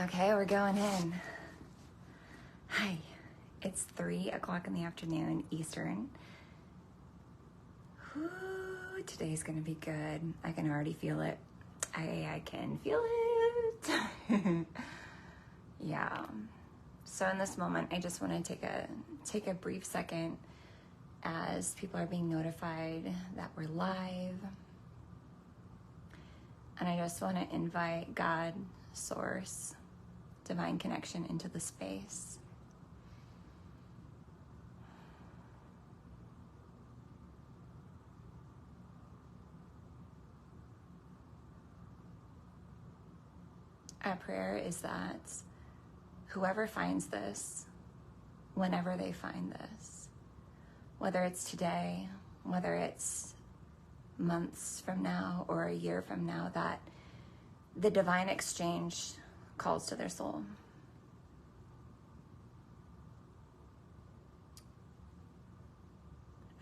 Okay, we're going in. Hi, it's 3 o'clock in the afternoon Eastern. Ooh, today's gonna be good. I can already feel it. I can feel it. Yeah. So in this moment, I just want to take a brief second as people are being notified that we're live. And I just want to invite God, Source, divine connection into the space. Our prayer is that whoever finds this, whenever they find this, whether it's today, whether it's months from now or a year from now, that the divine exchange calls to their soul.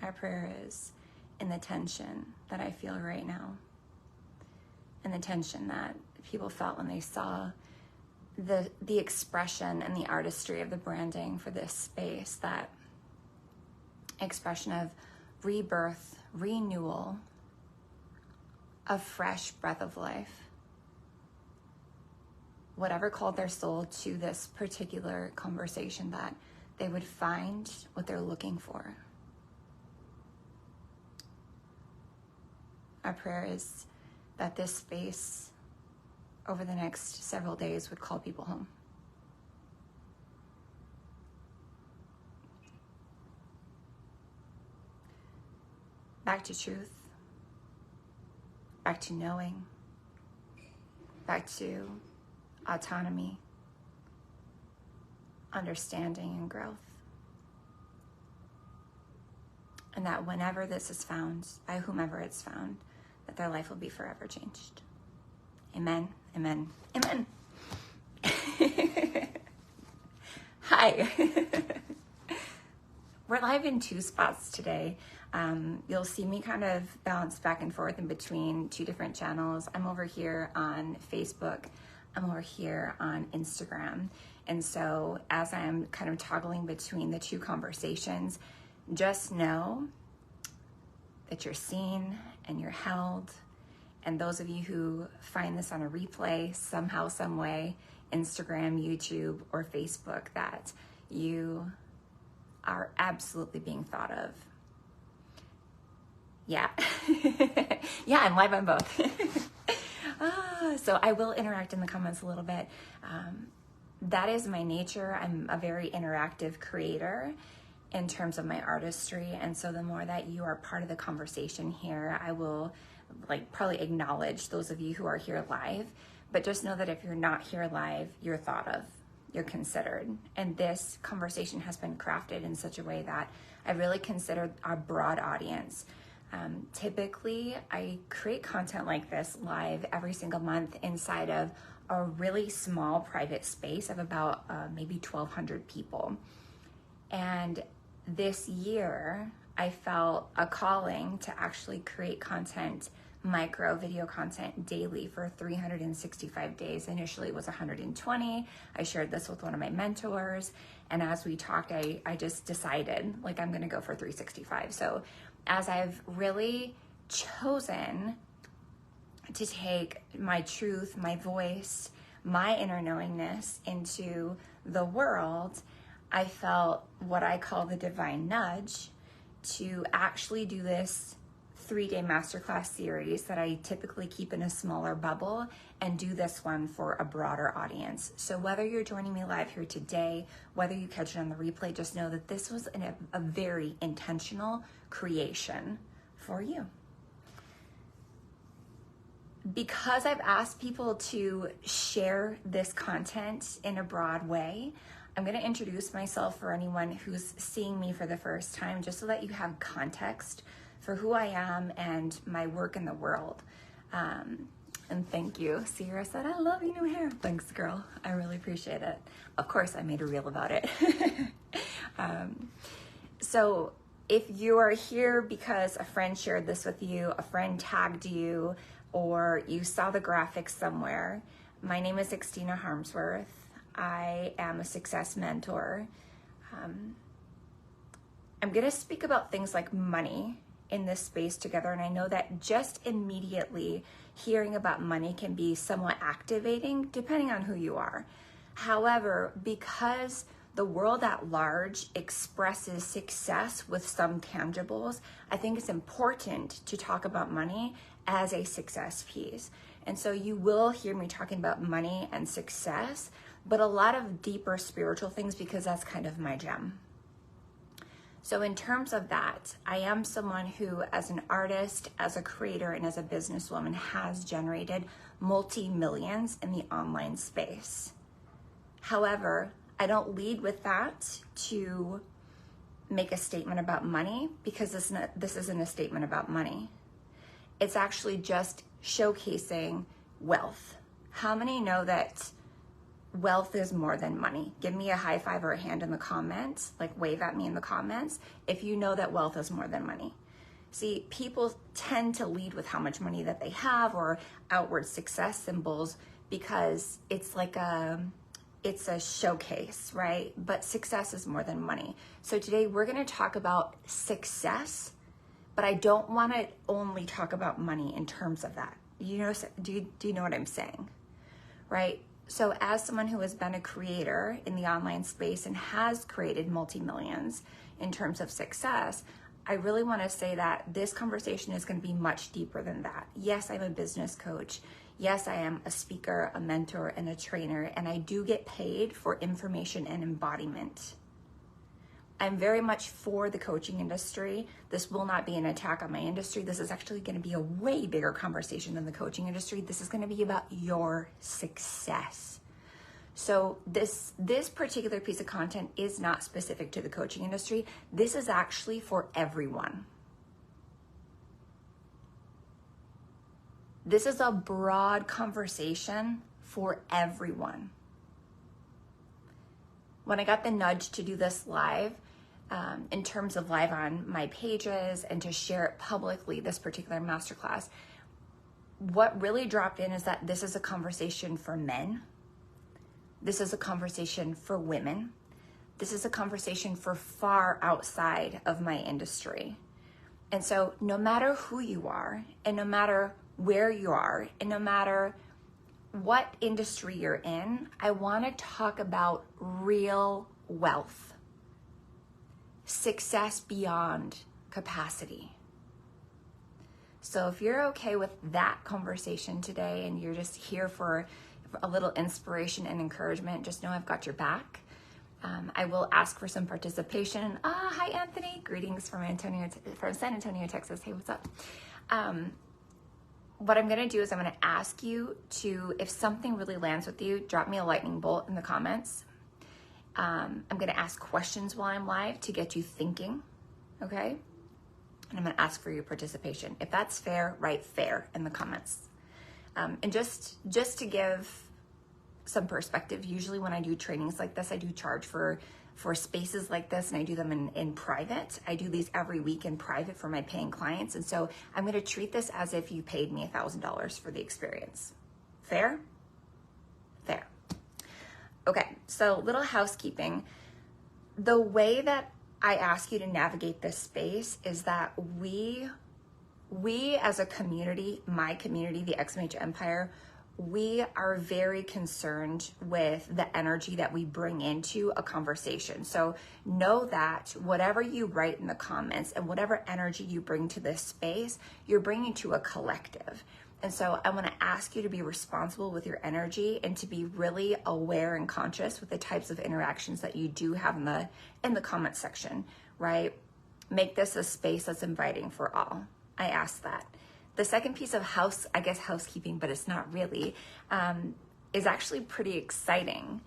Our prayer is in the tension that I feel right now, and the tension that people felt when they saw the expression and the artistry of the branding for this space, that expression of rebirth, renewal, a fresh breath of life. Whatever called their soul to this particular conversation, that they would find what they're looking for. Our prayer is that this space over the next several days would call people home. Back to truth, back to knowing, back to autonomy, understanding, and growth. And that whenever this is found, by whomever it's found, that their life will be forever changed. Amen, amen, amen. Hi. We're live in 2 spots today. You'll see me kind of bounce back and forth in between 2 different channels. I'm over here on Facebook. I'm over here on Instagram. And so as I'm kind of toggling between the 2 conversations, just know that you're seen and you're held. And those of you who find this on a replay somehow, some way, Instagram, YouTube, or Facebook, that you are absolutely being thought of. Yeah. Yeah, I'm live on both. So I will interact in the comments a little bit. That is my nature. I'm a very interactive creator in terms of my artistry. And so the more that you are part of the conversation here, I will probably acknowledge those of you who are here live. But just know that if you're not here live, you're thought of, you're considered. And this conversation has been crafted in such a way that I really consider a broad audience. Typically, I create content like this live every single month inside of a really small private space of about maybe 1,200 people. And this year, I felt a calling to actually create content, micro video content daily for 365 days. Initially, it was 120. I shared this with one of my mentors. And as we talked, I just decided, I'm going to go for 365. So as I've really chosen to take my truth, my voice, my inner knowingness into the world, I felt what I call the divine nudge to actually do this 3-day masterclass series that I typically keep in a smaller bubble, and do this one for a broader audience. So whether you're joining me live here today, whether you catch it on the replay, just know that this was a very intentional creation for you. Because I've asked people to share this content in a broad way, I'm going to introduce myself for anyone who's seeing me for the first time, just so that you have context for who I am and my work in the world. And thank you. Sierra said, I love your new hair. Thanks, girl. I really appreciate it. Of course, I made a reel about it. So if you are here because a friend shared this with you, a friend tagged you, or you saw the graphics somewhere, My name is Xtina Harmsworth. I am a success mentor. I'm going to speak about things like money in this space together, and I know that just immediately hearing about money can be somewhat activating depending on who you are. However, because the world at large expresses success with some tangibles, I think it's important to talk about money as a success piece. And so you will hear me talking about money and success, but a lot of deeper spiritual things, because that's kind of my gem. So in terms of that, I am someone who, as an artist, as a creator, and as a businesswoman, has generated multi-millions in the online space. However, I don't lead with that to make a statement about money, because this isn't a statement about money. It's actually just showcasing wealth. How many know that wealth is more than money? Give me a high five or a hand in the comments, like wave at me in the comments if you know that wealth is more than money. See, people tend to lead with how much money that they have or outward success symbols because it's like it's a showcase, right? But success is more than money. So today we're going to talk about success, but I don't want to only talk about money in terms of that. You know, do you know what I'm saying? Right? So as someone who has been a creator in the online space and has created multi-millions in terms of success, I really want to say that this conversation is going to be much deeper than that. Yes, I'm a business coach. Yes, I am a speaker, a mentor, and a trainer, and I do get paid for information and embodiment. I'm very much for the coaching industry. This will not be an attack on my industry. This is actually going to be a way bigger conversation than the coaching industry. This is going to be about your success. So this particular piece of content is not specific to the coaching industry. This is actually for everyone. This is a broad conversation for everyone. When I got the nudge to do this live, in terms of live on my pages and to share it publicly, this particular masterclass, what really dropped in is that this is a conversation for men. This is a conversation for women. This is a conversation for far outside of my industry. And so no matter who you are, and no matter where you are, and no matter what industry you're in, I want to talk about real wealth. Success beyond capacity. So if you're okay with that conversation today and you're just here for a little inspiration and encouragement, just know I've got your back. I will ask for some participation. Hi Anthony, greetings from San Antonio, Texas. Hey, what's up? What I'm gonna do is I'm gonna ask you to, if something really lands with you, drop me a lightning bolt in the comments. I'm going to ask questions while I'm live to get you thinking, okay? And I'm going to ask for your participation. If that's fair, write fair in the comments. And just to give some perspective, usually when I do trainings like this, I do charge for spaces like this, and I do them in private. I do these every week in private for my paying clients. And so I'm going to treat this as if you paid me $1,000 for the experience. Fair? Fair. Okay, so little housekeeping. The way that I ask you to navigate this space is that we as a community, my community, the XMH Empire, we are very concerned with the energy that we bring into a conversation. So know that whatever you write in the comments and whatever energy you bring to this space, you're bringing to a collective. And so I want to ask you to be responsible with your energy and to be really aware and conscious with the types of interactions that you do have in the comment section, right? Make this a space that's inviting for all. I ask that. The second piece of housekeeping, but it's not really, is actually pretty exciting.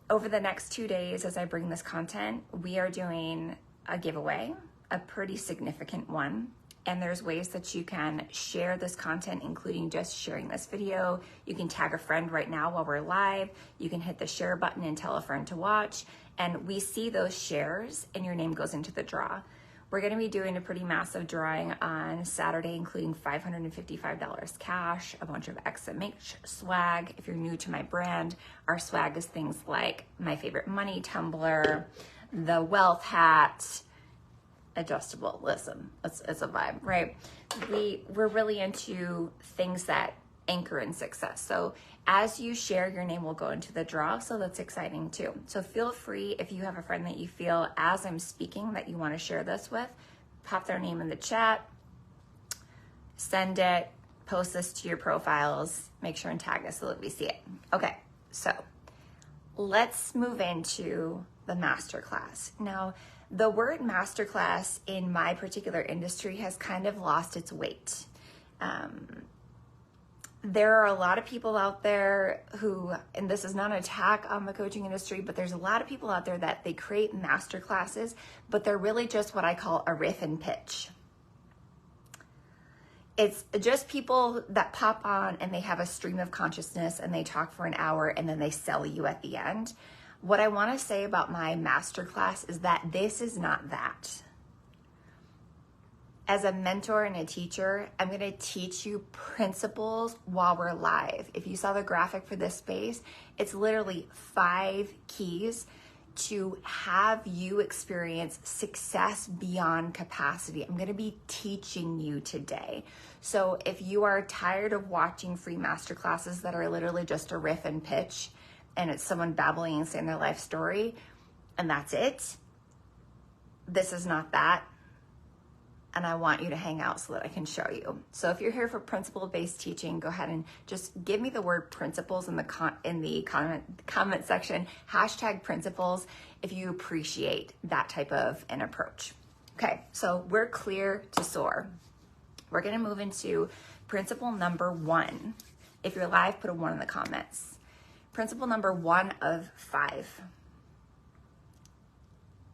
Over the next 2 days, as I bring this content, we are doing a giveaway, a pretty significant one. And there's ways that you can share this content, including just sharing this video. You can tag a friend right now while we're live. You can hit the share button and tell a friend to watch. And we see those shares and your name goes into the draw. We're going to be doing a pretty massive drawing on Saturday, including $555 cash, a bunch of XMH swag. If you're new to my brand, our swag is things like my favorite money tumbler, the wealth hat, adjustable. Listen, it's a vibe, right? We're really into things that anchor in success. So as you share, your name will go into the draw. So that's exciting too. So feel free, if you have a friend that you feel as I'm speaking that you want to share this with, pop their name in the chat, send it, post this to your profiles, make sure and tag us so that we see it. Okay, so let's move into the masterclass. Now, the word masterclass in my particular industry has kind of lost its weight. There are a lot of people out there who, and this is not an attack on the coaching industry, but there's a lot of people out there that they create master classes, but they're really just what I call a riff and pitch. It's just people that pop on and they have a stream of consciousness and they talk for an hour and then they sell you at the end. What I want to say about my masterclass is that this is not that. As a mentor and a teacher, I'm going to teach you principles while we're live. If you saw the graphic for this space, it's literally 5 keys to have you experience success beyond capacity. I'm going to be teaching you today. So if you are tired of watching free masterclasses that are literally just a riff and pitch, and it's someone babbling and saying their life story, and that's it, this is not that. And I want you to hang out so that I can show you. So if you're here for principle-based teaching, go ahead and just give me the word principles in the comment section, hashtag principles, if you appreciate that type of an approach. Okay, so we're clear to soar. We're gonna move into principle number 1. If you're live, put a 1 in the comments. Principle number 1 of 5.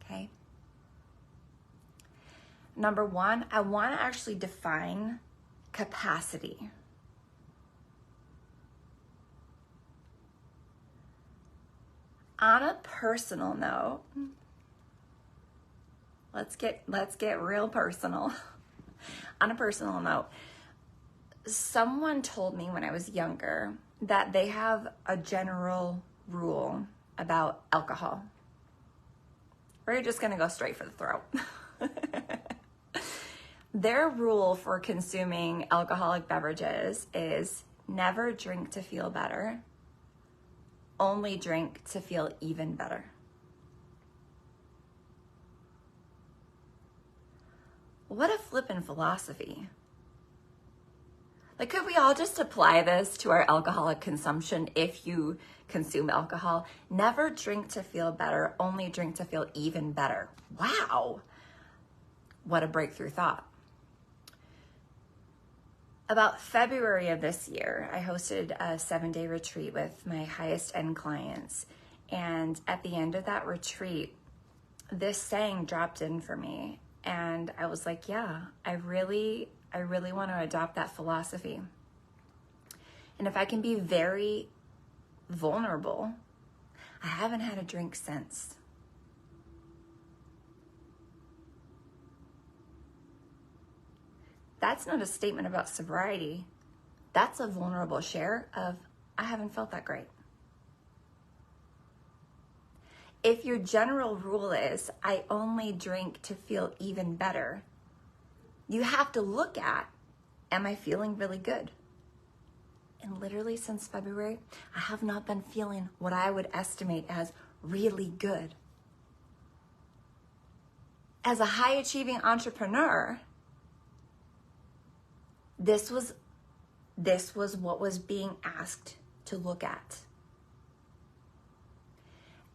Okay. Number 1, I want to actually define capacity. On a personal note, let's get real personal. On a personal note, someone told me when I was younger that they have a general rule about alcohol. We're just going to go straight for the throat. Their rule for consuming alcoholic beverages is never drink to feel better, only drink to feel even better. What a flippin' philosophy. Like, could we all just apply this to our alcoholic consumption if you consume alcohol? Never drink to feel better, only drink to feel even better. Wow. What a breakthrough thought. About February of this year, I hosted a 7-day retreat with my highest end clients. And at the end of that retreat, this saying dropped in for me. And I was like, yeah, I really want to adopt that philosophy. And if I can be very vulnerable, I haven't had a drink since. That's not a statement about sobriety. That's a vulnerable share of, I haven't felt that great. If your general rule is, I only drink to feel even better, you have to look at, am I feeling really good? And literally since February, I have not been feeling what I would estimate as really good. As a high achieving entrepreneur, this was what was being asked to look at.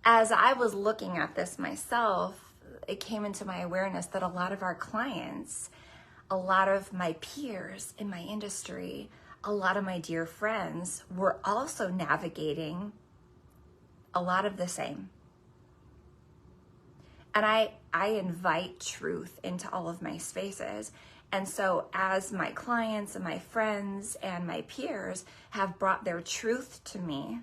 As I was looking at this myself, it came into my awareness that a lot of our clients, a lot of my peers in my industry, a lot of my dear friends were also navigating a lot of the same. And I invite truth into all of my spaces. And so as my clients and my friends and my peers have brought their truth to me,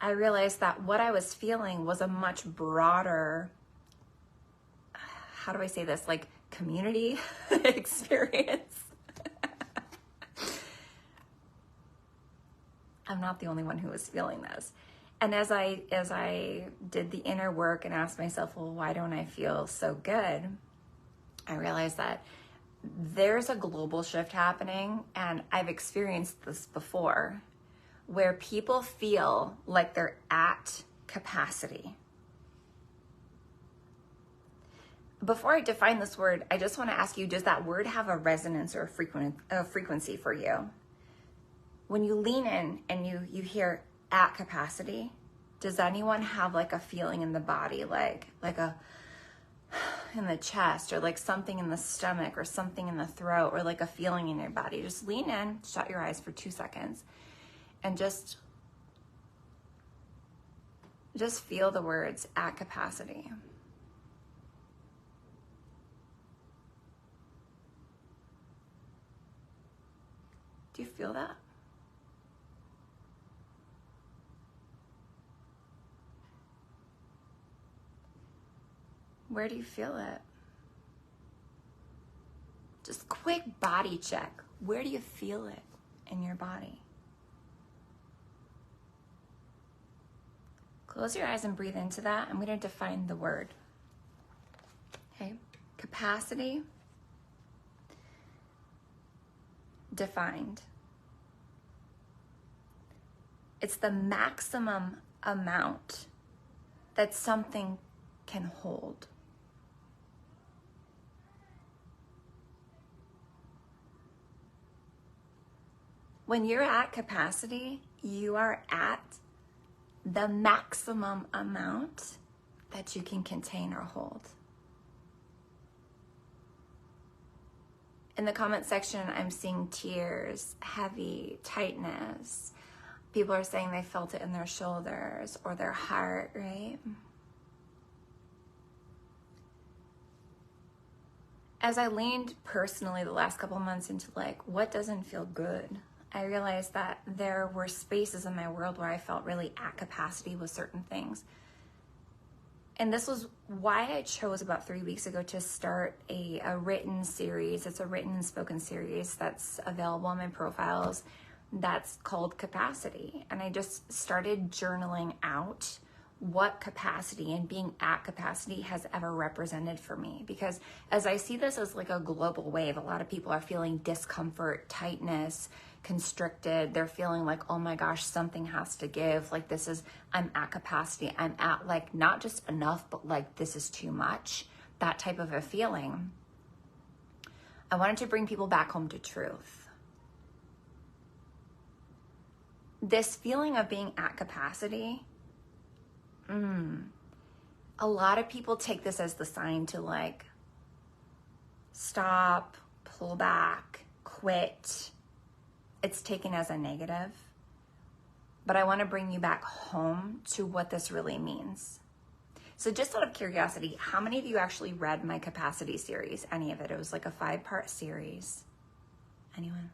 I realized that what I was feeling was a much broader, how do I say this? Like community experience. I'm not the only one who was feeling this. And as I did the inner work and asked myself, well, why don't I feel so good? I realized that there's a global shift happening, and I've experienced this before, where people feel like they're at capacity. Before I define this word, I just want to ask you, does that word have a resonance or a frequency for you? When you lean in and you hear at capacity, does anyone have like a feeling in the body, like a in the chest, or like something in the stomach, or something in the throat, or like a feeling in your body? Just lean in, shut your eyes for 2 seconds, and just feel the words at capacity. Do you feel that? Where do you feel it? Just quick body check. Where do you feel it in your body? Close your eyes and breathe into that. I'm going to define the word. Okay? Capacity. Defined. It's the maximum amount that something can hold. When you're at capacity, you are at the maximum amount that you can contain or hold. In the comment section, I'm seeing tears, heavy, tightness. People are saying they felt it in their shoulders or their heart, right? As I leaned personally the last couple months into like, what doesn't feel good? I realized that there were spaces in my world where I felt really at capacity with certain things. And this was why I chose about 3 weeks ago to start a written series. It's a written and spoken series that's available on my profiles that's called Capacity. And I just started journaling out what capacity and being at capacity has ever represented for me. Because as I see this as like a global wave, a lot of people are feeling discomfort, tightness, constricted. They're feeling like, oh my gosh, something has to give. Like this is, I'm at capacity. I'm at like not just enough, but like this is too much. That type of a feeling. I wanted to bring people back home to truth. This feeling of being at capacity, a lot of people take this as the sign to like stop, pull back, quit. It's taken as a negative. But I want to bring you back home to what this really means. So just out of curiosity, how many of you actually read my Capacity series? Any of it? It was like a 5-part series. Anyone?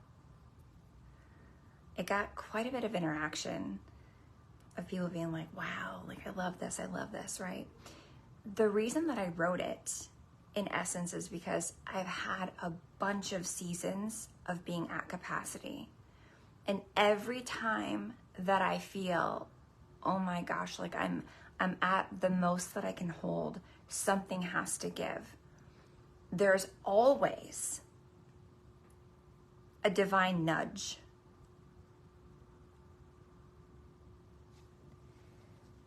It got quite a bit of interaction of people being like, wow, like I love this, right? The reason that I wrote it, in essence, is because I've had a bunch of seasons of being at capacity. And every time that I feel, oh my gosh, like I'm at the most that I can hold, something has to give. There's always a divine nudge.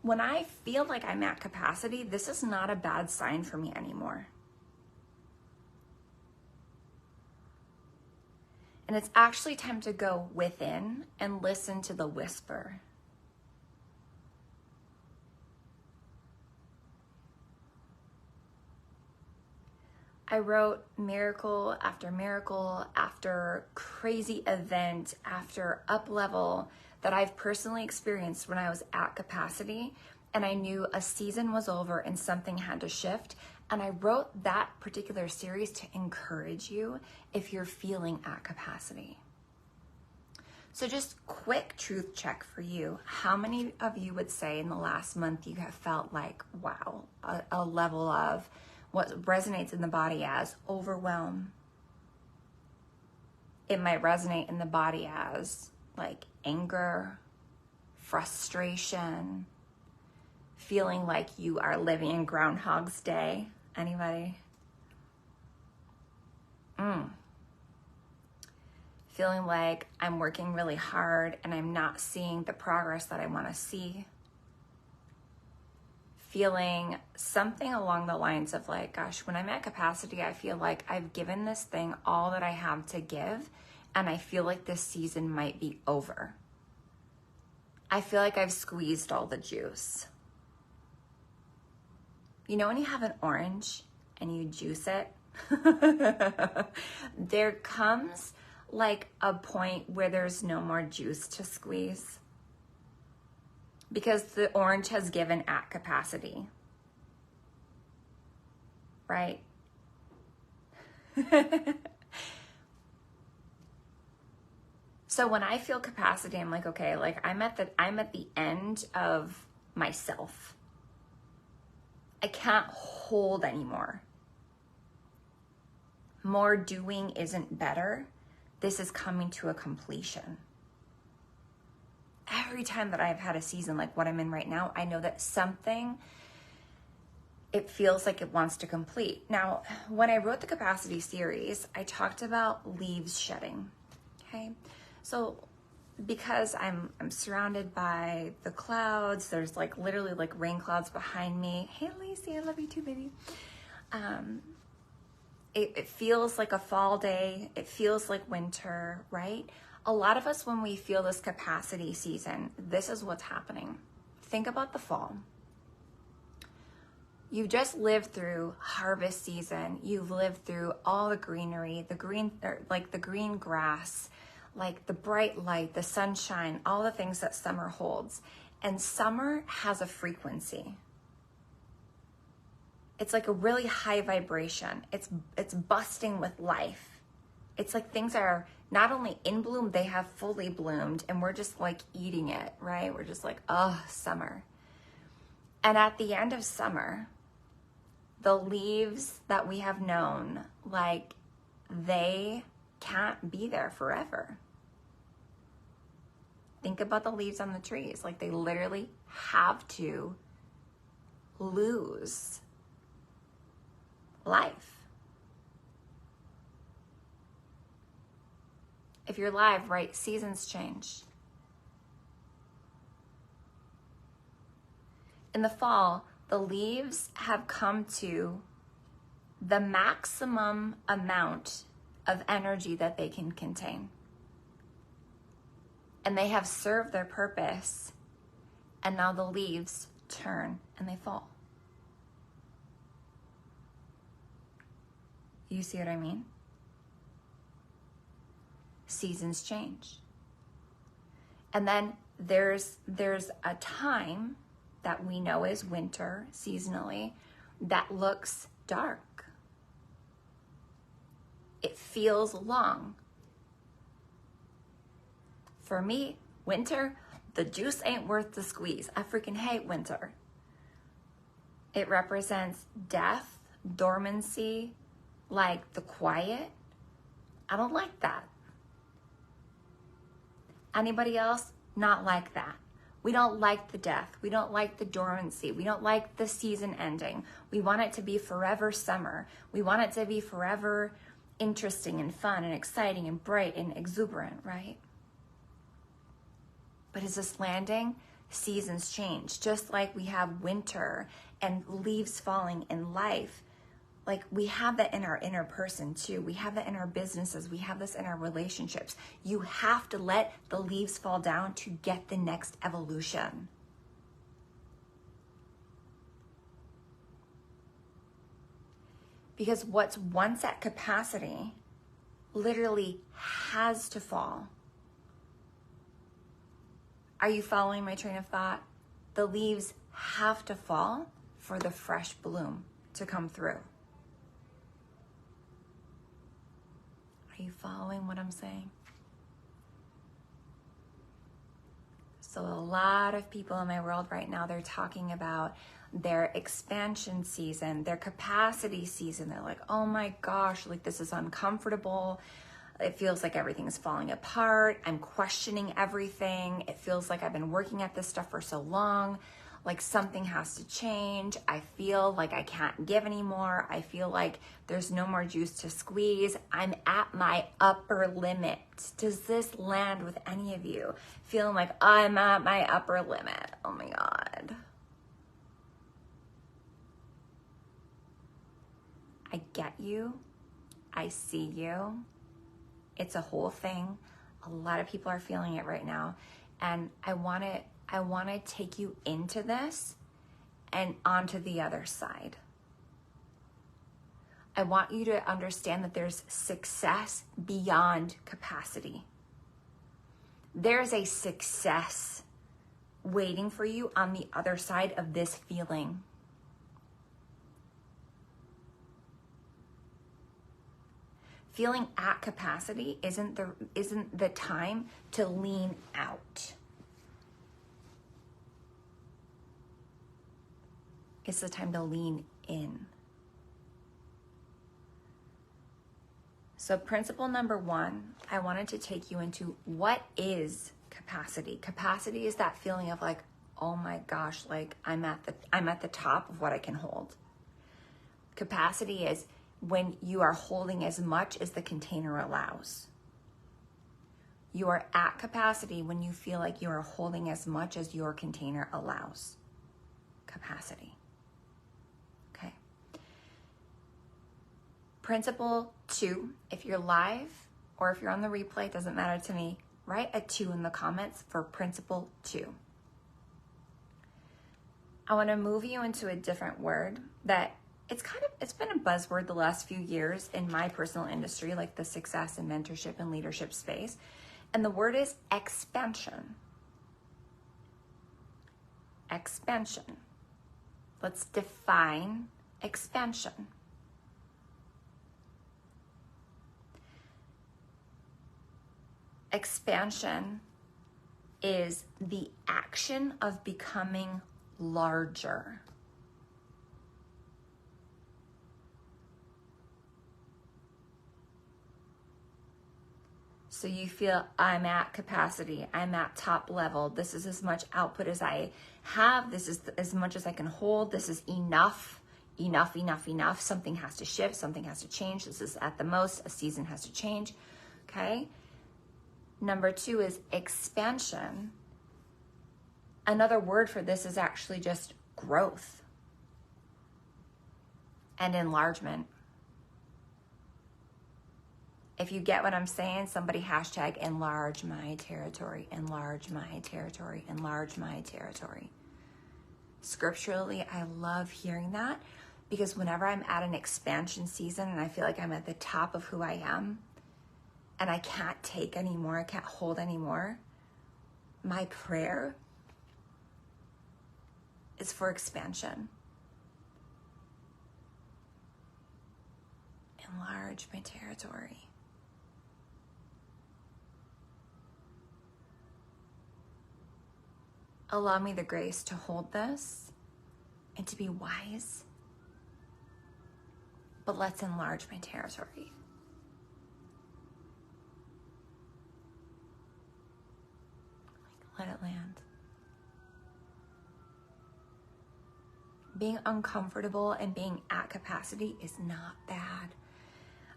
When I feel like I'm at capacity, this is not a bad sign for me anymore. And it's actually time to go within and listen to the whisper. I wrote miracle after crazy event, after up level that I've personally experienced when I was at capacity, and I knew a season was over and something had to shift. And I wrote that particular series to encourage you if you're feeling at capacity. So just quick truth check for you. How many of you would say in the last month you have felt like, wow, a level of, what resonates in the body as overwhelm. It might resonate in the body as like anger, frustration, feeling like you are living in Groundhog's Day. Anybody? Feeling like I'm working really hard and I'm not seeing the progress that I want to see. Feeling something along the lines of like, gosh, when I'm at capacity, I feel like I've given this thing all that I have to give, and I feel like this season might be over. I feel like I've squeezed all the juice. You know when you have an orange and you juice it? There comes like a point where there's no more juice to squeeze because the orange has given at capacity, right? So when I feel capacity, I'm like, okay, like I'm at the end of myself. I can't hold anymore. More doing isn't better. This is coming to a completion. Every time that I've had a season like what I'm in right now, I know that something, it feels like it wants to complete. Now, when I wrote the capacity series, I talked about leaves shedding, okay? So because I'm surrounded by the clouds, there's like literally like rain clouds behind me. Hey, Lacey, I love you too, baby. It feels like a fall day. It feels like winter, right? A lot of us, when we feel this capacity season, this is what's happening. Think about the fall. You've just lived through harvest season. You've lived through all the greenery, the green grass, like the bright light, the sunshine, all the things that summer holds. And summer has a frequency. It's like a really high vibration. It's busting with life. It's like things are not only in bloom, they have fully bloomed, and we're just like eating it, right? We're just like, oh, summer. And at the end of summer, the leaves that we have known, like they can't be there forever. Think about the leaves on the trees. Like they literally have to lose life. If you're live, right, seasons change. In the fall, the leaves have come to the maximum amount of energy that they can contain. And they have served their purpose, and now the leaves turn and they fall. You see what I mean? Seasons change. And then there's a time that we know is winter seasonally that looks dark. It feels long. For me, winter, the juice ain't worth the squeeze. I freaking hate winter. It represents death, dormancy, like the quiet. I don't like that. Anybody else? Not like that. We don't like the death. We don't like the dormancy. We don't like the season ending. We want it to be forever summer. We want it to be forever interesting and fun and exciting and bright and exuberant, right? But is this landing? Seasons change. Just like we have winter and leaves falling in life. Like we have that in our inner person too. We have that in our businesses. We have this in our relationships. You have to let the leaves fall down to get the next evolution. Because what's once at capacity literally has to fall. Are you following my train of thought? The leaves have to fall for the fresh bloom to come through. Are you following what I'm saying? So a lot of people in my world right now, they're talking about their expansion season, their capacity season. They're like, oh my gosh, like this is uncomfortable. It feels like everything's falling apart. I'm questioning everything. It feels like I've been working at this stuff for so long. Like something has to change. I feel like I can't give anymore. I feel like there's no more juice to squeeze. I'm at my upper limit. Does this land with any of you? Feeling like I'm at my upper limit. Oh my God. I get you. I see you. It's a whole thing. A lot of people are feeling it right now. And I want to take you into this and onto the other side. I want you to understand that there's success beyond capacity. There's a success waiting for you on the other side of this feeling. Feeling at capacity isn't the time to lean out. It's the time to lean in. So principle number 1, I wanted to take you into what is capacity. Capacity is that feeling of like, oh my gosh, like I'm at the top of what I can hold. Capacity is when you are holding as much as the container allows. You are at capacity when you feel like you are holding as much as your container allows. Capacity. Okay. Principle 2, if you're live or if you're on the replay, it doesn't matter to me, write a 2 in the comments for principle 2. I want to move you into a different word that it's been a buzzword the last few years in my personal industry, like the success and mentorship and leadership space. And the word is expansion. Expansion. Let's define expansion. Expansion is the action of becoming larger. So you feel I'm at capacity, I'm at top level, this is as much output as I have, this is as much as I can hold, this is enough, enough, enough, enough. Something has to shift, something has to change. This is at the most, a season has to change, okay? Number 2 is expansion. Another word for this is actually just growth and enlargement. If you get what I'm saying, somebody hashtag enlarge my territory, enlarge my territory, enlarge my territory. Scripturally, I love hearing that because whenever I'm at an expansion season and I feel like I'm at the top of who I am and I can't take anymore, I can't hold anymore, my prayer is for expansion. Enlarge my territory. Allow me the grace to hold this and to be wise. But let's enlarge my territory. Let it land. Being uncomfortable and being at capacity is not bad.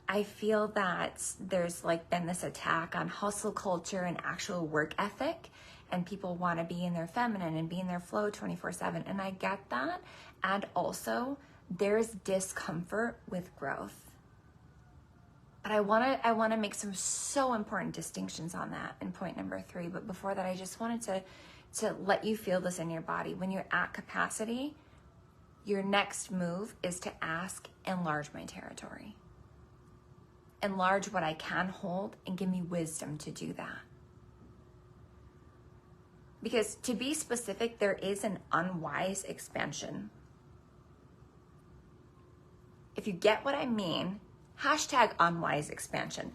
I feel that there's like been this attack on hustle culture and actual work ethic, and people want to be in their feminine and be in their flow 24/7. And I get that. And also there's discomfort with growth. But I want to make some so important distinctions on that in point number 3. But before that, I just wanted to let you feel this in your body. When you're at capacity, your next move is to ask, enlarge my territory. Enlarge what I can hold and give me wisdom to do that. Because to be specific, there is an unwise expansion. If you get what I mean, hashtag unwise expansion.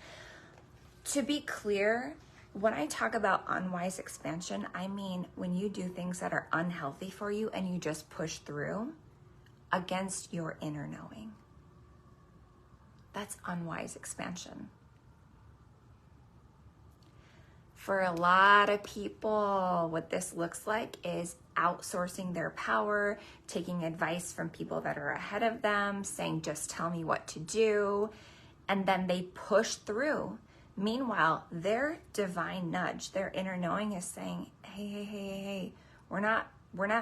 To be clear, when I talk about unwise expansion, I mean when you do things that are unhealthy for you and you just push through against your inner knowing. That's unwise expansion. For a lot of people, what this looks like is outsourcing their power, taking advice from people that are ahead of them, saying, just tell me what to do. And then they push through. Meanwhile, their divine nudge, their inner knowing is saying, hey, we're not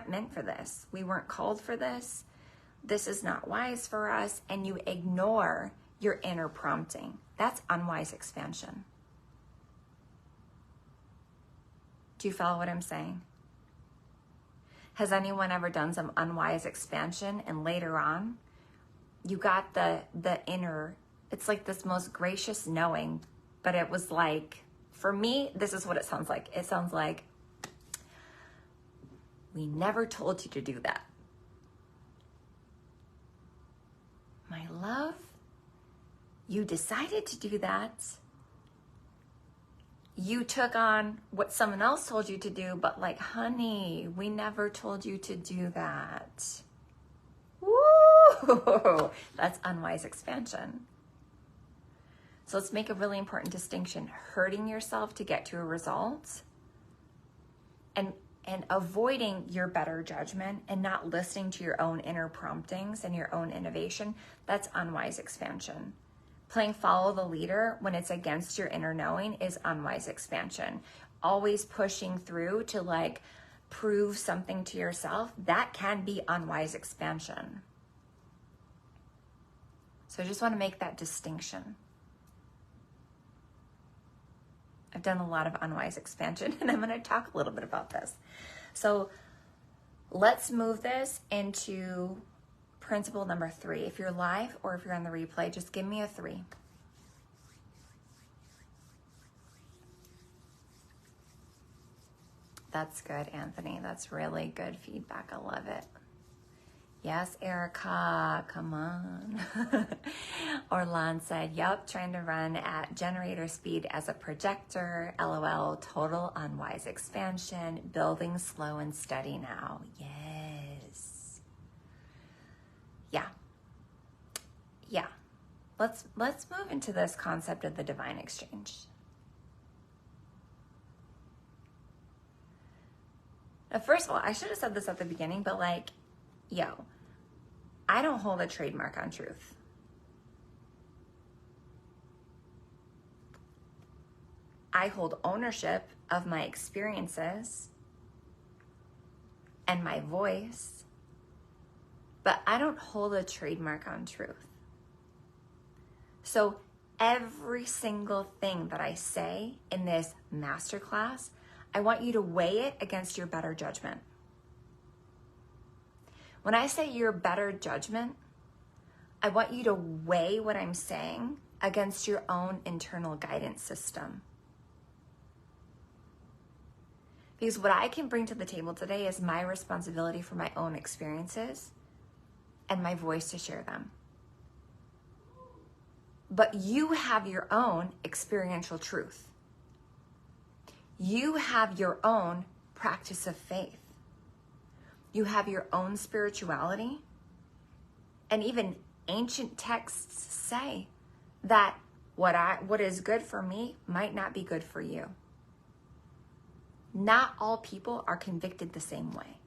meant for this. We weren't called for this. This is not wise for us. And you ignore your inner prompting. That's unwise expansion. Do you follow what I'm saying? Has anyone ever done some unwise expansion and later on you got the inner, it's like this most gracious knowing, but it was like, for me, this is what it sounds like. It sounds like, we never told you to do that. My love, you decided to do that. You took on what someone else told you to do, but like, honey, we never told you to do that. Woo! That's unwise expansion. So let's make a really important distinction. Hurting yourself to get to a result and avoiding your better judgment and not listening to your own inner promptings and your own innovation, that's unwise expansion. Playing follow the leader when it's against your inner knowing is unwise expansion. Always pushing through to like prove something to yourself, that can be unwise expansion. So I just want to make that distinction. I've done a lot of unwise expansion and I'm going to talk a little bit about this. So let's move this into principle number 3. If you're live or if you're on the replay, just give me a 3. That's good, Anthony. That's really good feedback. I love it. Yes, Erica, come on. Orlan said, yep, trying to run at generator speed as a projector. LOL, total unwise expansion. Building slow and steady now. Yes. Yeah. Let's move into this concept of the divine exchange. Now, first of all, I should have said this at the beginning, but like, I don't hold a trademark on truth. I hold ownership of my experiences and my voice, but I don't hold a trademark on truth. So every single thing that I say in this masterclass, I want you to weigh it against your better judgment. When I say your better judgment, I want you to weigh what I'm saying against your own internal guidance system. Because what I can bring to the table today is my responsibility for my own experiences and my voice to share them. But you have your own experiential truth. You have your own practice of faith. You have your own spirituality. And even ancient texts say that what is good for me might not be good for you. Not all people are convicted the same way.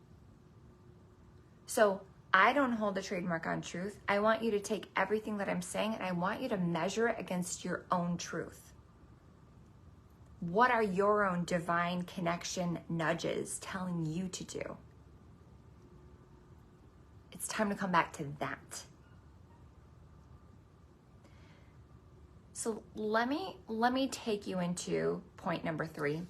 So I don't hold a trademark on truth. I want you to take everything that I'm saying and I want you to measure it against your own truth. What are your own divine connection nudges telling you to do? It's time to come back to that. So let me take you into point number 3.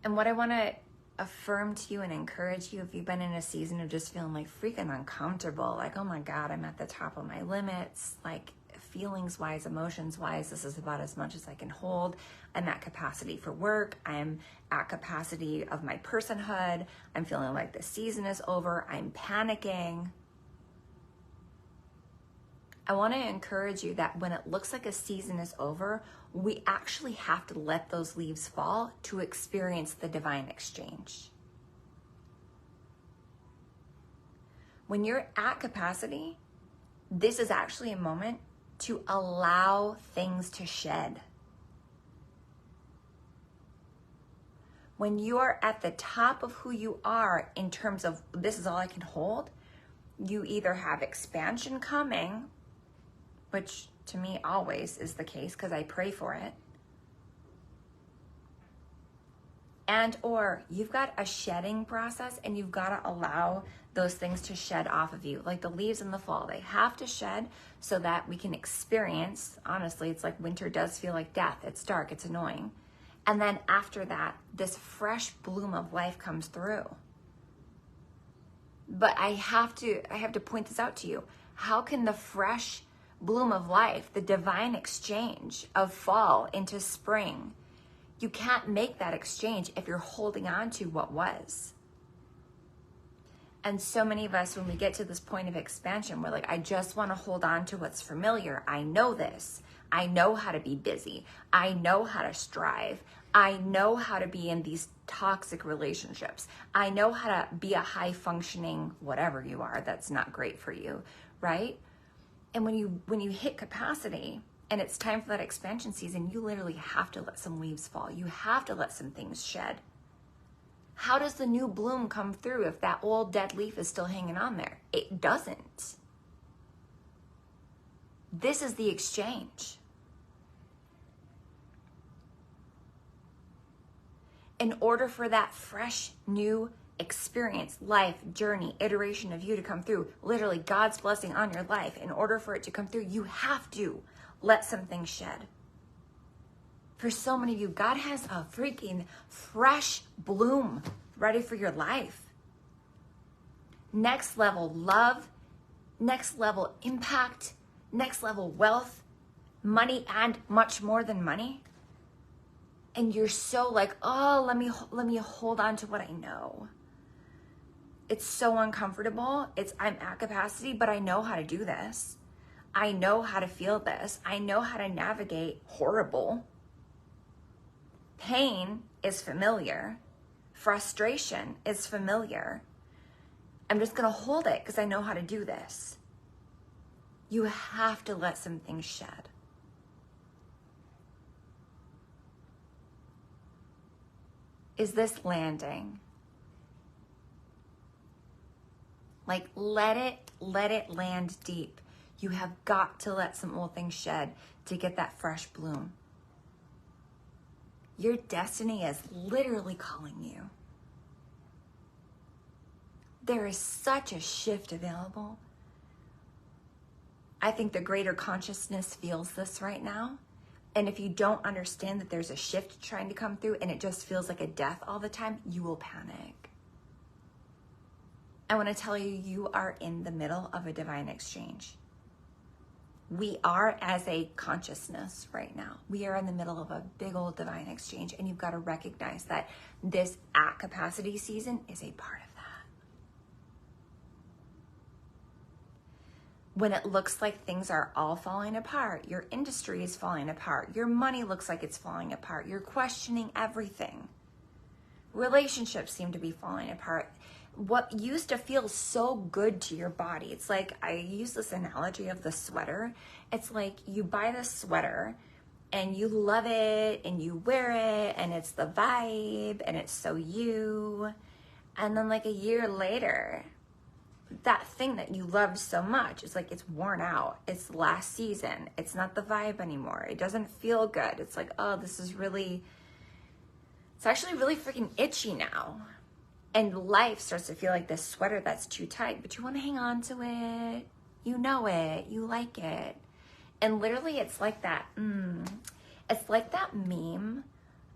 And what I want to affirm to you and encourage you, if you've been in a season of just feeling like freaking uncomfortable, like, oh my God, I'm at the top of my limits, like feelings wise, emotions wise, this is about as much as I can hold. I'm at capacity for work. I'm at capacity of my personhood. I'm feeling like the season is over. I'm panicking. I want to encourage you that when it looks like a season is over, we actually have to let those leaves fall to experience the divine exchange. When you're at capacity, this is actually a moment to allow things to shed. When you are at the top of who you are in terms of this is all I can hold, you either have expansion coming, which to me always is the case because I pray for it, and or you've got a shedding process and you've got to allow those things to shed off of you. Like the leaves in the fall, they have to shed so that we can experience, honestly, it's like winter does feel like death. It's dark, it's annoying. And then after that, this fresh bloom of life comes through. But I have to point this out to you. How can the fresh bloom of life, the divine exchange of fall into spring, you can't make that exchange if you're holding on to what was. And so many of us, when we get to this point of expansion, we're like, I just want to hold on to what's familiar. I know this. I know how to be busy. I know how to strive. I know how to be in these toxic relationships. I know how to be a high functioning, whatever you are, that's not great for you, right? And when you hit capacity and it's time for that expansion season, you literally have to let some leaves fall. You have to let some things shed. How does the new bloom come through if that old dead leaf is still hanging on there? It doesn't. This is the exchange. In order for that fresh, new experience, life, journey, iteration of you to come through, literally God's blessing on your life, in order for it to come through, you have to let some things shed. For so many of you, God has a freaking fresh bloom ready for your life. Next level love, next level impact, next level wealth, money, and much more than money. And you're so like, oh, let me hold on to what I know. It's so uncomfortable. I'm at capacity, but I know how to do this. I know how to feel this. I know how to navigate horrible. Pain is familiar. Frustration is familiar. I'm just going to hold it because I know how to do this. You have to let some things shed. Is this landing? Like, let it land deep. You have got to let some old things shed to get that fresh bloom. Your destiny is literally calling you. There is such a shift available. I think the greater consciousness feels this right now. And if you don't understand that there's a shift trying to come through and it just feels like a death all the time, you will panic. I want to tell you, you are in the middle of a divine exchange. We are as a consciousness right now. We are in the middle of a big old divine exchange, and you've got to recognize that this at capacity season is a part of that. When it looks like things are all falling apart, your industry is falling apart, your money looks like it's falling apart, you're questioning everything. Relationships seem to be falling apart. What used to feel so good to your body, it's like, I use this analogy of the sweater. It's like you buy this sweater and you love it and you wear it and it's the vibe and it's so you. And then like a year later, that thing that you loved so much, it's like it's worn out. It's last season. It's not the vibe anymore. It doesn't feel good. It's like, oh, this is really, it's actually really freaking itchy now. And life starts to feel like this sweater that's too tight, but you want to hang on to it. You know it. You like it. And literally it's like that. It's like that meme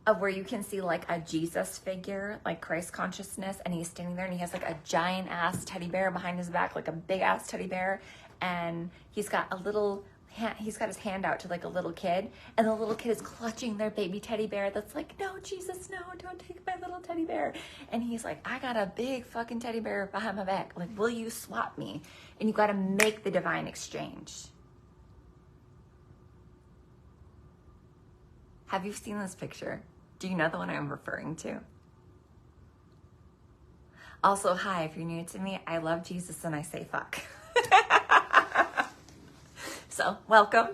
of where you can see like a Jesus figure, like Christ consciousness, and he's standing there and he has like a giant ass teddy bear behind his back, like a big ass teddy bear, and he's got he's got his hand out to like a little kid, and the little kid is clutching their baby teddy bear that's like, no, Jesus, no, don't take my little teddy bear. And he's like, I got a big fucking teddy bear behind my back, like, will you swap me? And you got to make the divine exchange. Have you seen this picture? Do you know the one I'm referring to? Also, hi, if you're new to me, I love Jesus and I say fuck. So, welcome.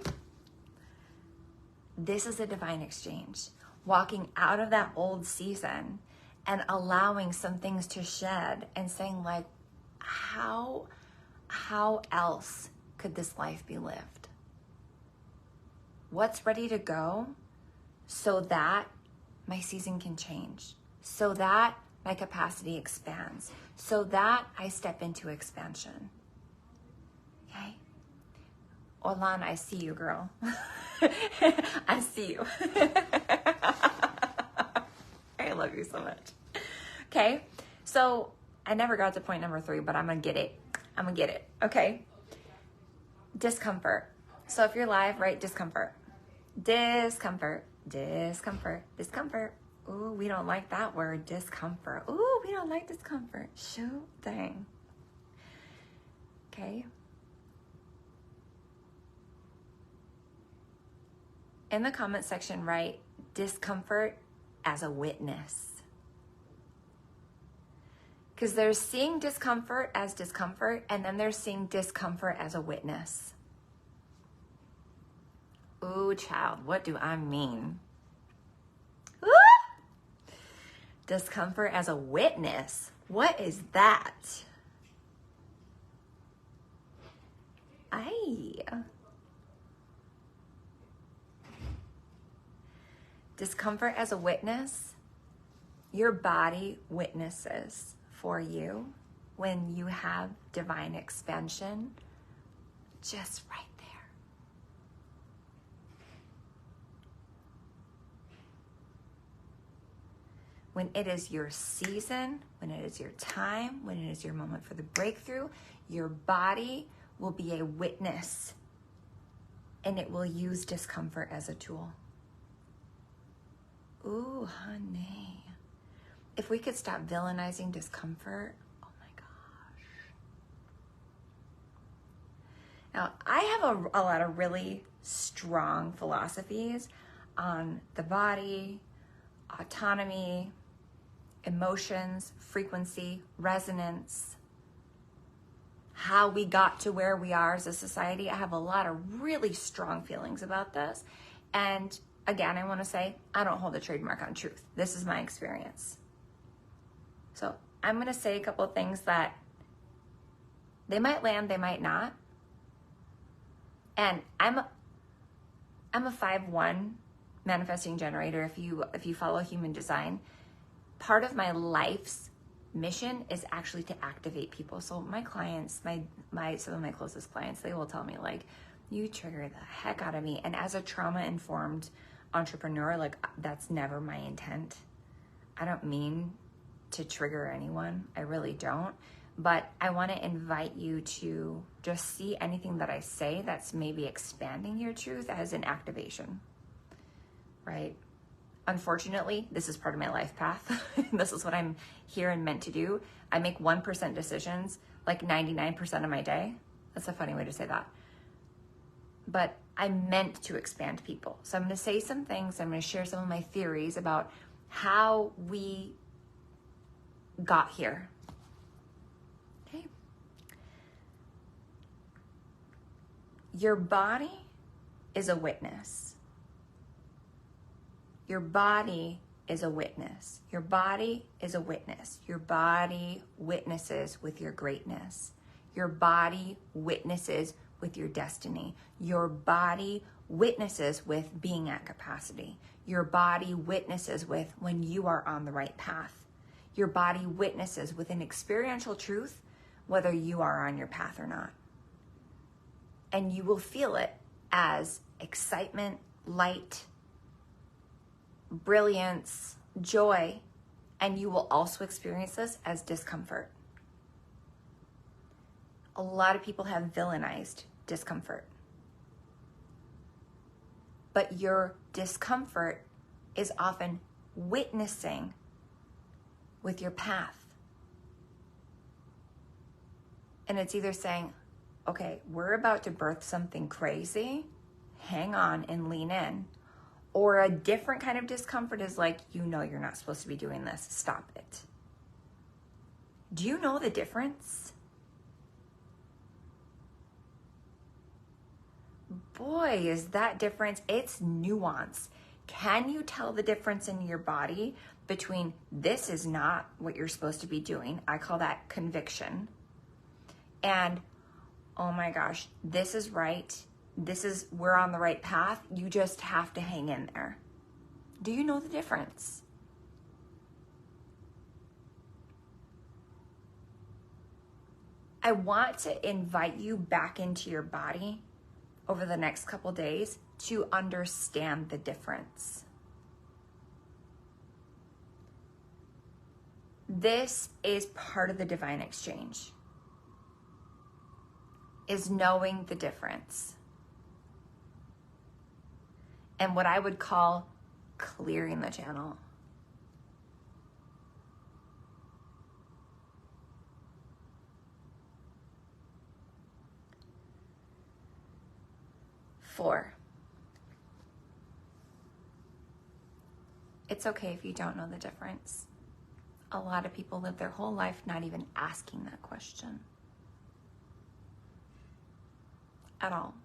This is a divine exchange. Walking out of that old season and allowing some things to shed and saying like, how else could this life be lived? What's ready to go so that my season can change, so that my capacity expands, so that I step into expansion. Okay? Olan, I see you, girl. I see you. I love you so much. Okay? So I never got to point number 3, but I'm going to get it. I'm going to get it. Okay? Discomfort. So if you're live, write discomfort. Discomfort. Discomfort. Discomfort. Ooh, we don't like that word, discomfort. Ooh, we don't like discomfort. Shoot, dang. Okay. In the comment section, write discomfort as a witness. Because there's seeing discomfort as discomfort, and then there's seeing discomfort as a witness. Ooh, child, what do I mean? Ooh! Discomfort as a witness. What is that? Discomfort as a witness. Your body witnesses for you when you have divine expansion just right there. When it is your season, when it is your time, when it is your moment for the breakthrough, your body will be a witness and it will use discomfort as a tool. Ooh, honey. If we could stop villainizing discomfort, oh my gosh. Now, I have a lot of really strong philosophies on the body, autonomy, emotions, frequency, resonance, how we got to where we are as a society. I have a lot of really strong feelings about this. And again, I want to say, I don't hold a trademark on truth. This is my experience. So I'm going to say a couple of things that they might land, they might not. And I'm a 5/1 manifesting generator. If you follow human design, part of my life's mission is actually to activate people. So my clients, some of my closest clients, they will tell me like, you trigger the heck out of me. And as a trauma-informed entrepreneur, like that's never my intent. I don't mean to trigger anyone. I really don't. But I want to invite you to just see anything that I say that's maybe expanding your truth as an activation, right? Unfortunately, this is part of my life path. This is what I'm here and meant to do. I make 1% decisions like 99% of my day. That's a funny way to say that. But I'm meant to expand people. So I'm going to say some things. I'm going to share some of my theories about how we got here. Okay. Your body is a witness. Your body is a witness. Your body is a witness. Your body witnesses with your greatness. Your body witnesses with your destiny. Your body witnesses with being at capacity. Your body witnesses with when you are on the right path. Your body witnesses with an experiential truth, whether you are on your path or not. And you will feel it as excitement, light, brilliance, joy, and you will also experience this as discomfort. A lot of people have villainized discomfort. But your discomfort is often witnessing with your path. And it's either saying, okay, we're about to birth something crazy, hang on and lean in. Or a different kind of discomfort is like, you know you're not supposed to be doing this. Stop it. Do you know the difference? Boy, is that difference. It's nuance. Can you tell the difference in your body between this is not what you're supposed to be doing? I call that conviction. And, oh my gosh, this is right. We're on the right path. You just have to hang in there. Do you know the difference? I want to invite you back into your body over the next couple days to understand the difference. This is part of the divine exchange, is knowing the difference. And what I would call clearing the channel. Four, it's okay if you don't know the difference. A lot of people live their whole life not even asking that question at all.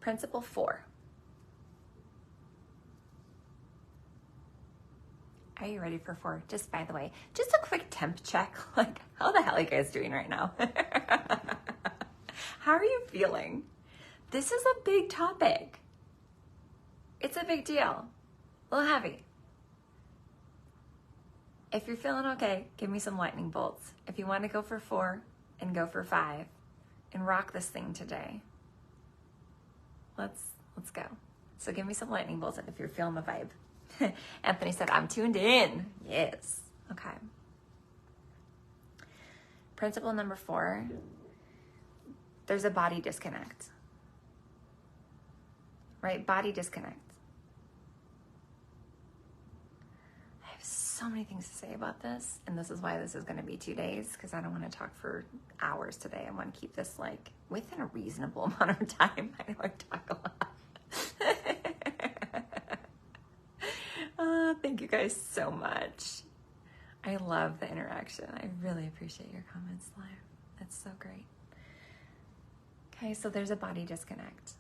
Principle 4. Are you ready for 4? Just by the way, just a quick temp check. Like, how the hell are you guys doing right now? How are you feeling? This is a big topic. It's a big deal. A little heavy. If you're feeling okay, give me some lightning bolts. If you want to go for 4 and go for 5 and rock this thing today, let's go. So give me some lightning bolts if you're feeling the vibe. Anthony said, I'm tuned in. Yes. Okay. Principle number 4, there's a body disconnect. Right? Body disconnect. I have so many things to say about this, and this is why this is going to be 2 days, because I don't want to talk for hours today. I want to keep this like within a reasonable amount of time. I know I talk a lot. Thank you guys so much. I love the interaction. I really appreciate your comments live. That's so great. Okay, so there's a body disconnect.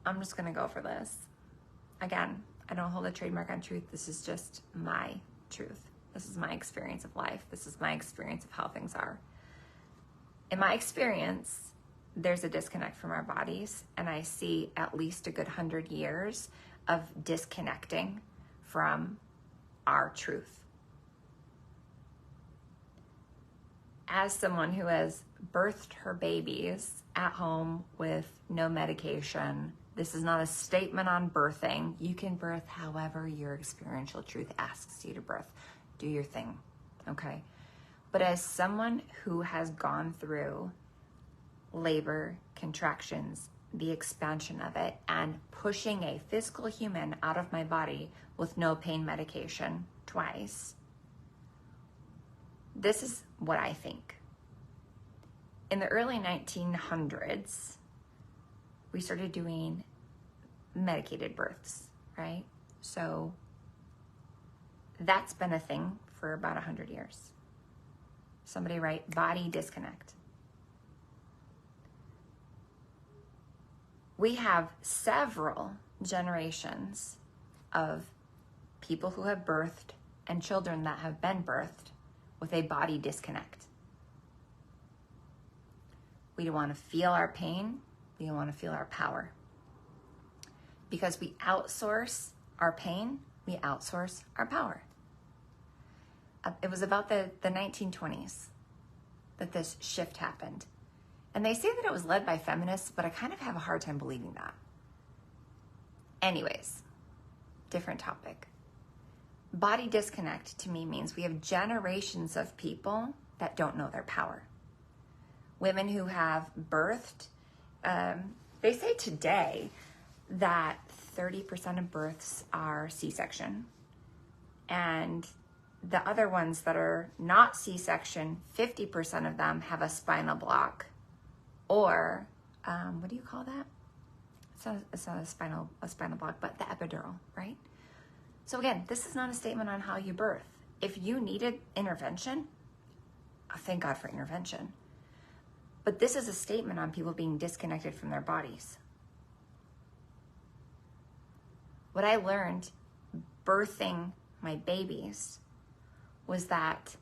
I'm just going to go for this. Again, I don't hold a trademark on truth. This is just my truth. This is my experience of life. This is my experience of how things are. In my experience, there's a disconnect from our bodies, and I see at least a good 100 years of disconnecting from our truth. As someone who has birthed her babies at home with no medication, this is not a statement on birthing. You can birth however your experiential truth asks you to birth. Do your thing, okay? But as someone who has gone through labor, contractions, the expansion of it, and pushing a physical human out of my body with no pain medication twice, this is what I think. In the early 1900s, we started doing medicated births, right? So that's been a thing for about 100 years. Somebody write body disconnect. We have several generations of people who have birthed and children that have been birthed with a body disconnect. We don't want to feel our pain. We don't want to feel our power. Because we outsource our pain, we outsource our power. It was about the 1920s that this shift happened. And they say that it was led by feminists, but I kind of have a hard time believing that. Anyways, different topic. Body disconnect to me means we have generations of people that don't know their power. Women who have birthed, they say today that 30% of births are C-section. And the other ones that are not C-section, 50% of them have a spinal block, or what do you call that? It's not a spinal block, but the epidural, right? So again, this is not a statement on how you birth. If you needed intervention, thank God for intervention. But this is a statement on people being disconnected from their bodies. What I learned birthing my babies was that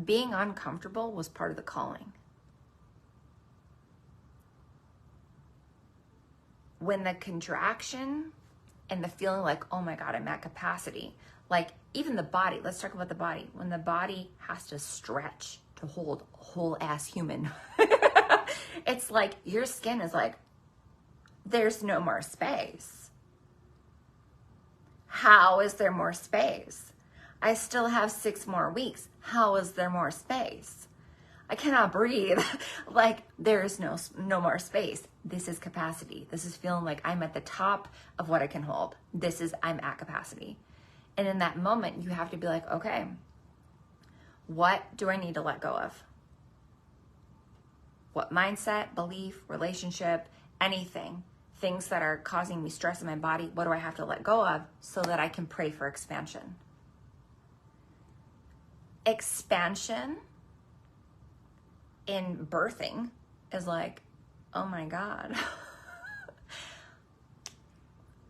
being uncomfortable was part of the calling. When the contraction and the feeling like, oh my God, I'm at capacity, like even the body, let's talk about the body. When the body has to stretch to hold a whole ass human, it's like your skin is like, there's no more space. How is there more space? I still have 6 more weeks. How is there more space? I cannot breathe. Like there's no more space. This is capacity. This is feeling like I'm at the top of what I can hold. I'm at capacity. And in that moment, you have to be like, okay, what do I need to let go of? What mindset, belief, relationship, anything, things that are causing me stress in my body, what do I have to let go of so that I can pray for expansion? Expansion in birthing is like, oh my God,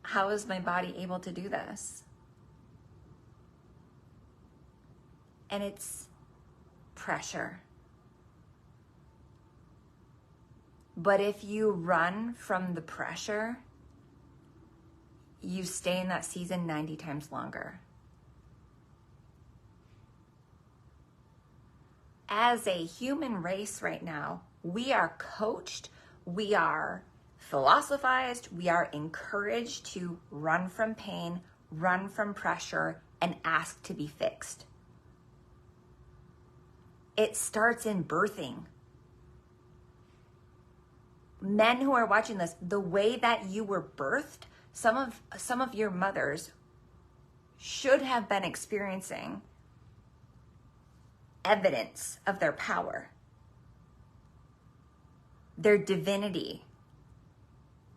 how is my body able to do this? And it's pressure. But if you run from the pressure, you stay in that season 90 times longer. As a human race right now, we are coached, we are philosophized, we are encouraged to run from pain, run from pressure, and ask to be fixed. It starts in birthing. Men who are watching this, the way that you were birthed, some of your mothers should have been experiencing evidence of their power, their divinity,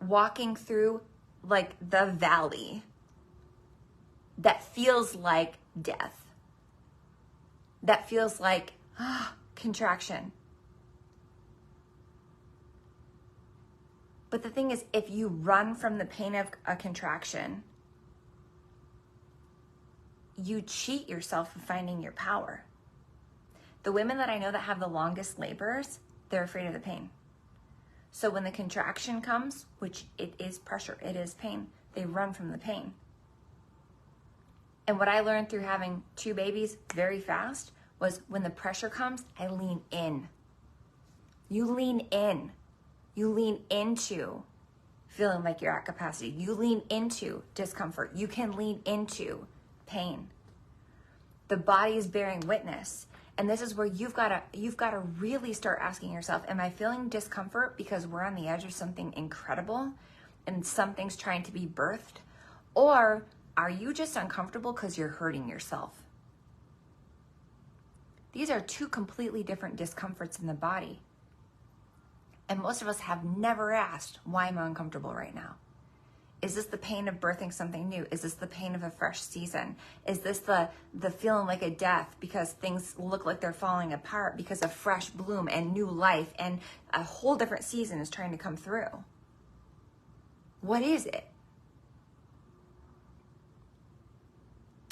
walking through like the valley that feels like death, that feels like contraction. But the thing is, if you run from the pain of a contraction, you cheat yourself from finding your power. The women that I know that have the longest labors, they're afraid of the pain. So when the contraction comes, which it is pressure, it is pain, they run from the pain. And what I learned through having 2 babies very fast was when the pressure comes, I lean in. You lean in. You lean into feeling like you're at capacity. You lean into discomfort. You can lean into pain. The body is bearing witness. And this is where you've got to really start asking yourself, am I feeling discomfort because we're on the edge of something incredible and something's trying to be birthed? Or are you just uncomfortable because you're hurting yourself? These are 2 completely different discomforts in the body. And most of us have never asked, why am I uncomfortable right now? Is this the pain of birthing something new? Is this the pain of a fresh season? Is this the feeling like a death because things look like they're falling apart because of fresh bloom and new life and a whole different season is trying to come through? What is it?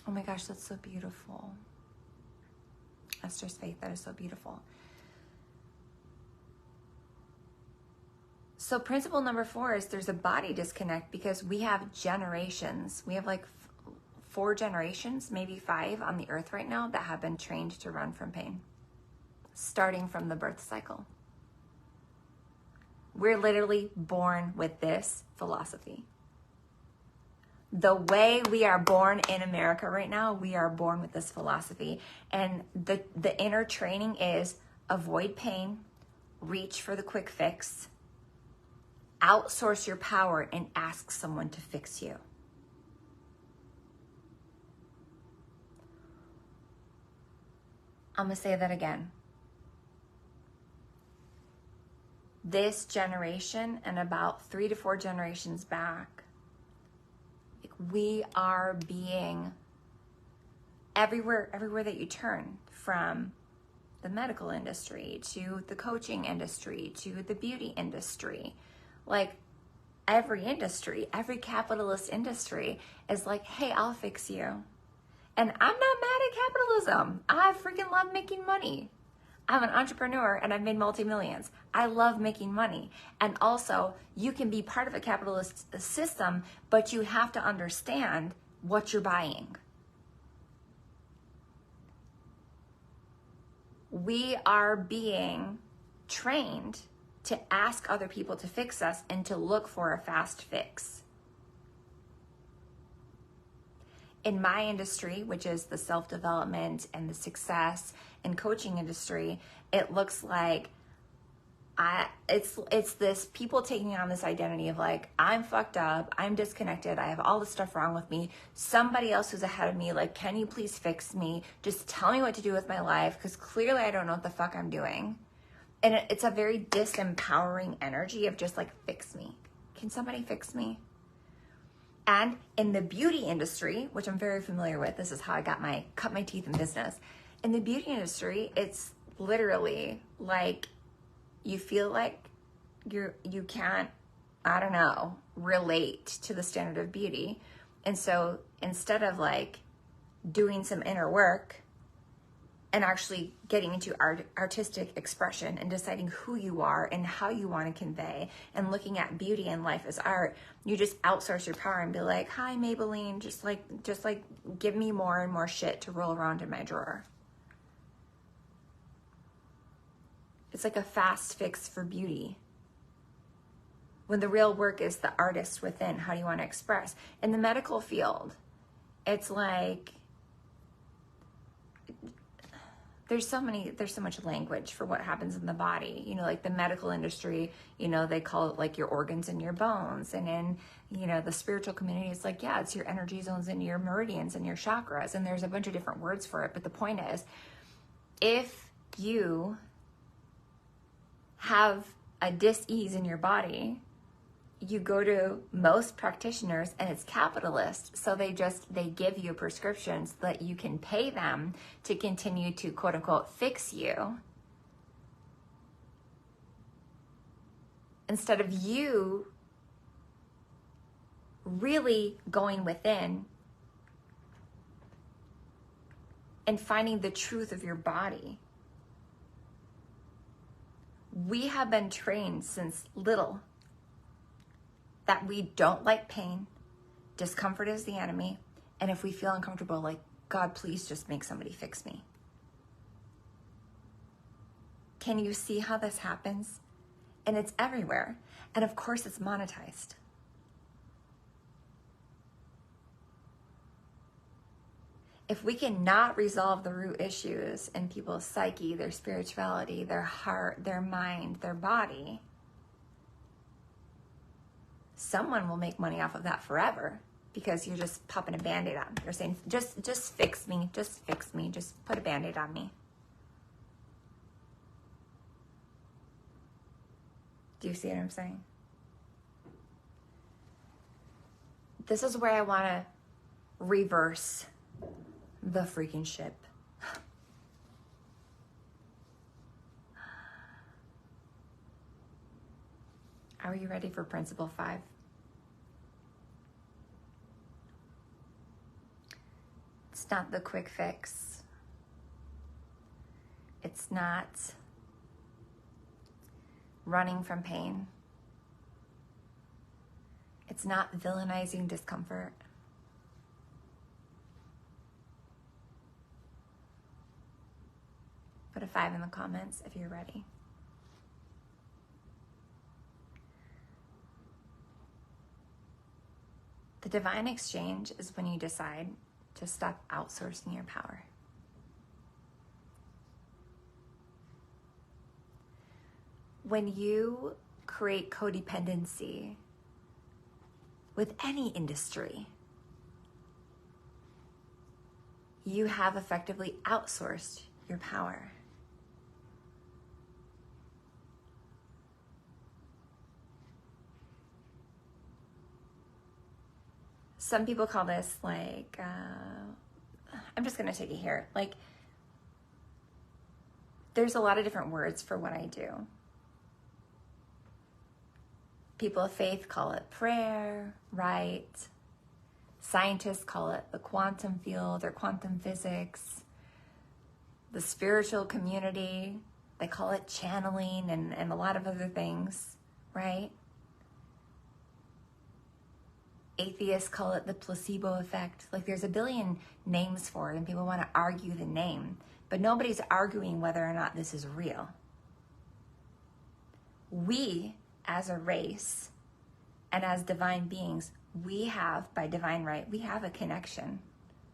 Oh my gosh, that's so beautiful. Esther's faith, that is so beautiful. So principle number 4 is there's a body disconnect because we have generations. We have like 4 generations, maybe 5 on the earth right now that have been trained to run from pain, starting from the birth cycle. We're literally born with this philosophy. The way we are born in America right now, we are born with this philosophy. And the inner training is avoid pain, reach for the quick fix, outsource your power and ask someone to fix you. I'm going to say that again. This generation and about 3 to 4 generations back, we are being everywhere that you turn, from the medical industry to the coaching industry to the beauty industry. Like every industry, every capitalist industry is like, hey, I'll fix you. And I'm not mad at capitalism. I freaking love making money. I'm an entrepreneur and I've made multi-millions. I love making money. And also, you can be part of a capitalist system, but you have to understand what you're buying. We are being trained to ask other people to fix us and to look for a fast fix. In my industry, which is the self-development and the success and coaching industry, it looks like it's this people taking on this identity of like, I'm fucked up, I'm disconnected, I have all this stuff wrong with me. Somebody else who's ahead of me, like, can you please fix me? Just tell me what to do with my life, because clearly I don't know what the fuck I'm doing. And it's a very disempowering energy of just like, fix me. Can somebody fix me? And in the beauty industry, which I'm very familiar with, this is how I cut my teeth in business. In the beauty industry, it's literally like you feel like you can't, I don't know, relate to the standard of beauty. And so instead of like doing some inner work and actually getting into artistic expression and deciding who you are and how you want to convey and looking at beauty and life as art, you just outsource your power and be like, hi, Maybelline, just like give me more and more shit to roll around in my drawer. It's like a fast fix for beauty. When the real work is the artist within, how do you want to express? In the medical field, it's like, there's so much language for what happens in the body. You know, like the medical industry, you know, they call it like your organs and your bones. And in, you know, the spiritual community, it's like, yeah, it's your energy zones and your meridians and your chakras. And there's a bunch of different words for it. But the point is, if you have a dis-ease in your body, you go to most practitioners and it's capitalist. So they give you prescriptions so that you can pay them to continue to quote unquote fix you, instead of you really going within and finding the truth of your body. We have been trained since little that we don't like pain, discomfort is the enemy, and if we feel uncomfortable, like, God, please just make somebody fix me. Can you see how this happens? And it's everywhere. And of course it's monetized. If we cannot resolve the root issues in people's psyche, their spirituality, their heart, their mind, their body, someone will make money off of that forever, because you're just popping a Band-Aid on. You're saying, just fix me, just fix me, just put a Band-Aid on me. Do you see what I'm saying? This is where I want to reverse the freaking ship. Are you ready for principle 5? It's not the quick fix. It's not running from pain. It's not villainizing discomfort. Put a 5 in the comments if you're ready. The divine exchange is when you decide to stop outsourcing your power. When you create codependency with any industry, you have effectively outsourced your power. Some people call this like, I'm just going to take it here. Like, there's a lot of different words for what I do. People of faith call it prayer, right? Scientists call it the quantum field or quantum physics. The spiritual community, they call it channeling and a lot of other things, right? Atheists call it the placebo effect. Like, there's a billion names for it and people want to argue the name, but nobody's arguing whether or not this is real. We, as a race and as divine beings, we have, by divine right, we have a connection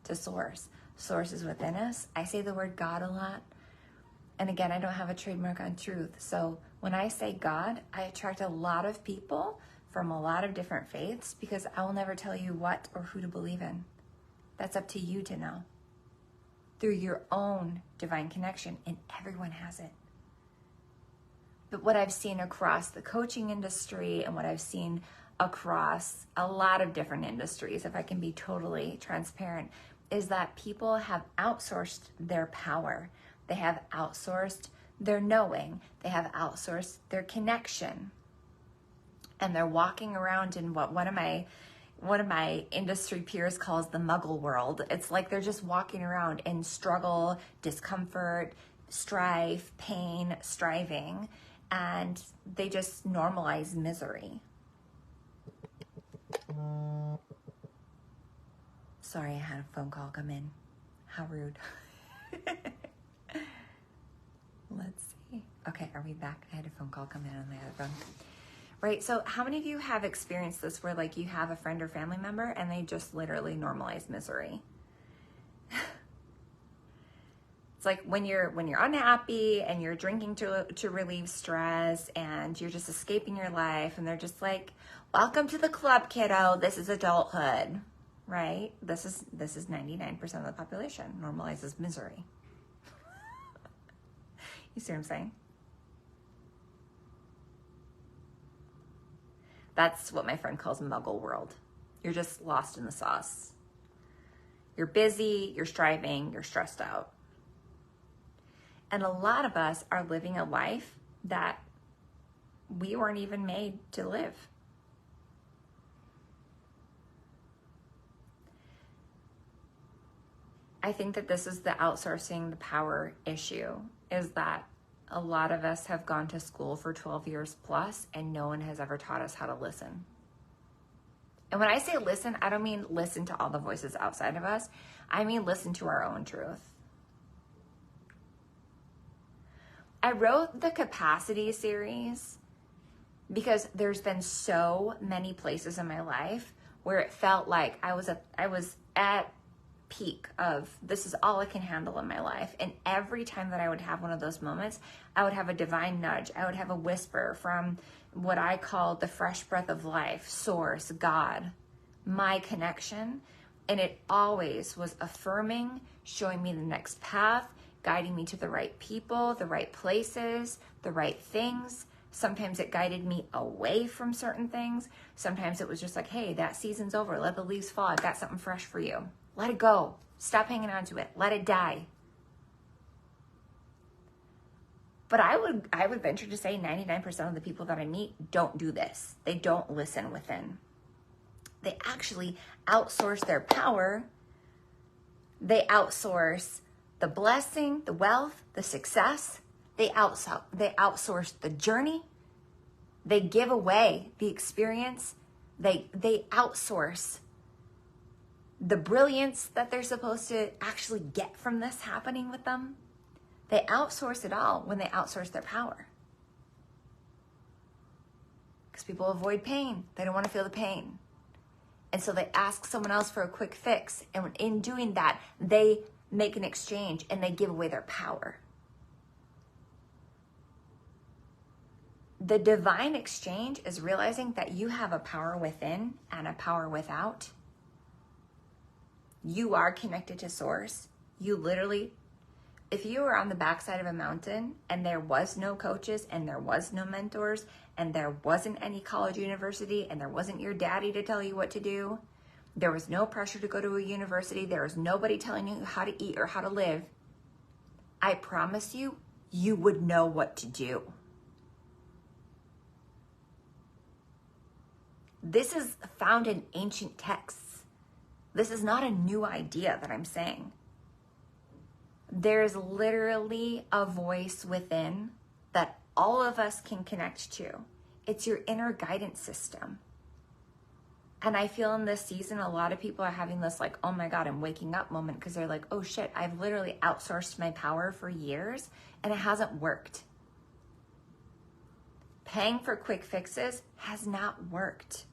to source. Source is within us. I say the word God a lot. And again, I don't have a trademark on truth. So when I say God, I attract a lot of people from a lot of different faiths because I will never tell you what or who to believe in. That's up to you to know through your own divine connection, and everyone has it. But what I've seen across the coaching industry and what I've seen across a lot of different industries, if I can be totally transparent, is that people have outsourced their power. They have outsourced their knowing. They have outsourced their connection. And they're walking around in what one of my industry peers calls the muggle world. It's like they're just walking around in struggle, discomfort, strife, pain, striving, and they just normalize misery. Sorry, I had a phone call come in. How rude. Let's see. Okay, are we back? I had a phone call come in on the other phone. Right, so how many of you have experienced this where like you have a friend or family member and they just literally normalize misery? It's like when you're unhappy and you're drinking to relieve stress and you're just escaping your life and they're just like, welcome to the club, kiddo. This is adulthood, right? This is 99% of the population normalizes misery. You see what I'm saying? That's what my friend calls muggle world. You're just lost in the sauce. You're busy, you're striving, you're stressed out. And a lot of us are living a life that we weren't even made to live. I think that this is the outsourcing the power issue, is that a lot of us have gone to school for 12 years plus and no one has ever taught us how to listen. And when I say listen, I don't mean listen to all the voices outside of us. I mean listen to our own truth. I wrote the capacity series because there's been so many places in my life where it felt like I was at peak of this is all I can handle in my life. And every time that I would have one of those moments, I would have a divine nudge. I would have a whisper from what I call the fresh breath of life, source, God, my connection. And it always was affirming, showing me the next path, guiding me to the right people, the right places, the right things. Sometimes it guided me away from certain things. Sometimes it was just like, hey, that season's over. Let the leaves fall. I've got something fresh for you. Let it go. Stop hanging on to it. Let it die. But I would venture to say 99% of the people that I meet don't do this. They don't listen within. They actually outsource their power. They outsource the blessing, the wealth, the success. They outsource the journey. They give away the experience. They outsource the brilliance that they're supposed to actually get from this happening with them. They outsource it all when they outsource their power. Because people avoid pain. They don't want to feel the pain. And so they ask someone else for a quick fix. And in doing that, they make an exchange and they give away their power. The divine exchange is realizing that you have a power within and a power without. You are connected to source. You literally if you were on the backside of a mountain and there was no coaches and there was no mentors and there wasn't any college university and there wasn't your daddy to tell you what to do, there was no pressure to go to a university, there was nobody telling you how to eat or how to live, I promise you, you would know what to do. This is found in ancient texts. This is not a new idea that I'm saying. There's literally a voice within that all of us can connect to. It's your inner guidance system. And I feel in this season, a lot of people are having this like, oh my God, I'm waking up moment, because they're like, oh shit, I've literally outsourced my power for years and it hasn't worked. Paying for quick fixes has not worked.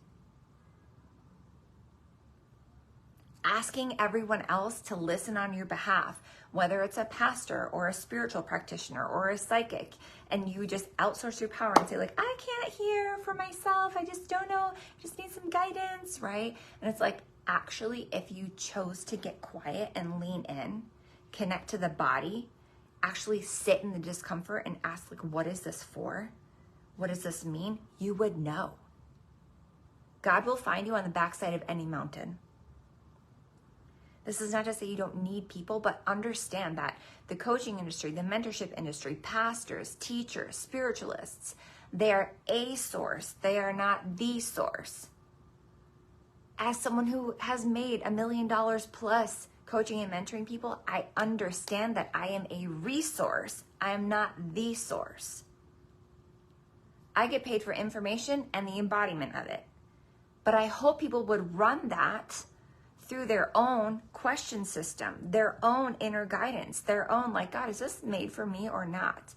Asking everyone else to listen on your behalf, whether it's a pastor or a spiritual practitioner or a psychic, and you just outsource your power and say like, I can't hear for myself, I just don't know, I just need some guidance, right? And it's like, actually, if you chose to get quiet and lean in, connect to the body, actually sit in the discomfort and ask like, what is this for? What does this mean? You would know. God will find you on the backside of any mountain. This is not to say you don't need people, but understand that the coaching industry, the mentorship industry, pastors, teachers, spiritualists, they are a source. They are not the source. As someone who has made $1 million plus coaching and mentoring people, I understand that I am a resource. I am not the source. I get paid for information and the embodiment of it. But I hope people would run that through their own question system, their own inner guidance, their own like, God, is this made for me or not?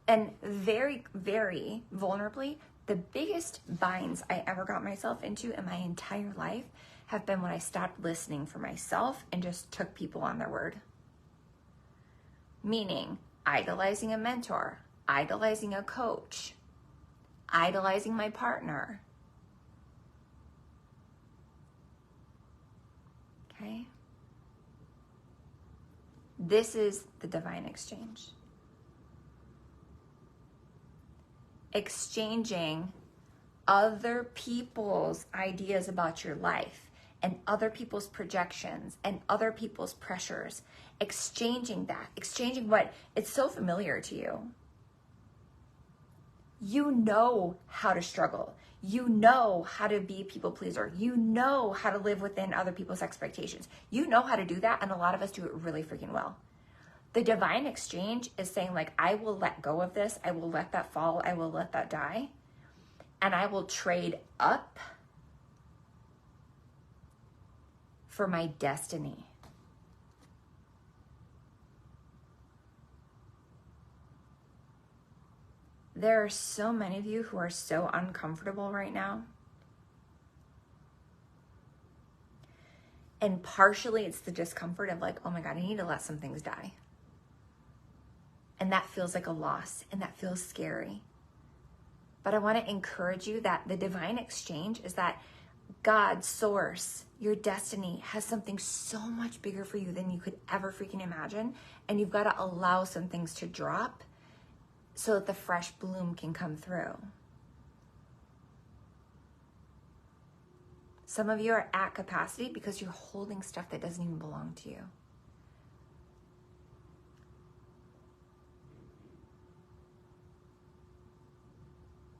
And very, very vulnerably, the biggest binds I ever got myself into in my entire life have been when I stopped listening for myself and just took people on their word. Meaning idolizing a mentor, idolizing a coach, idolizing my partner. Okay? This is the divine exchange. Exchanging other people's ideas about your life and other people's projections and other people's pressures. Exchanging that. Exchanging what? It's so familiar to you. You know how to struggle. You know how to be a people pleaser. You know how to live within other people's expectations. You know how to do that, and a lot of us do it really freaking well. The divine exchange is saying like, I will let go of this. I will let that fall. I will let that die. And I will trade up for my destiny. There are so many of you who are so uncomfortable right now. And partially it's the discomfort of like, oh my God, I need to let some things die. And that feels like a loss and that feels scary. But I want to encourage you that the divine exchange is that God's source, your destiny, has something so much bigger for you than you could ever freaking imagine. And you've got to allow some things to drop so that the fresh bloom can come through. Some of you are at capacity because you're holding stuff that doesn't even belong to you.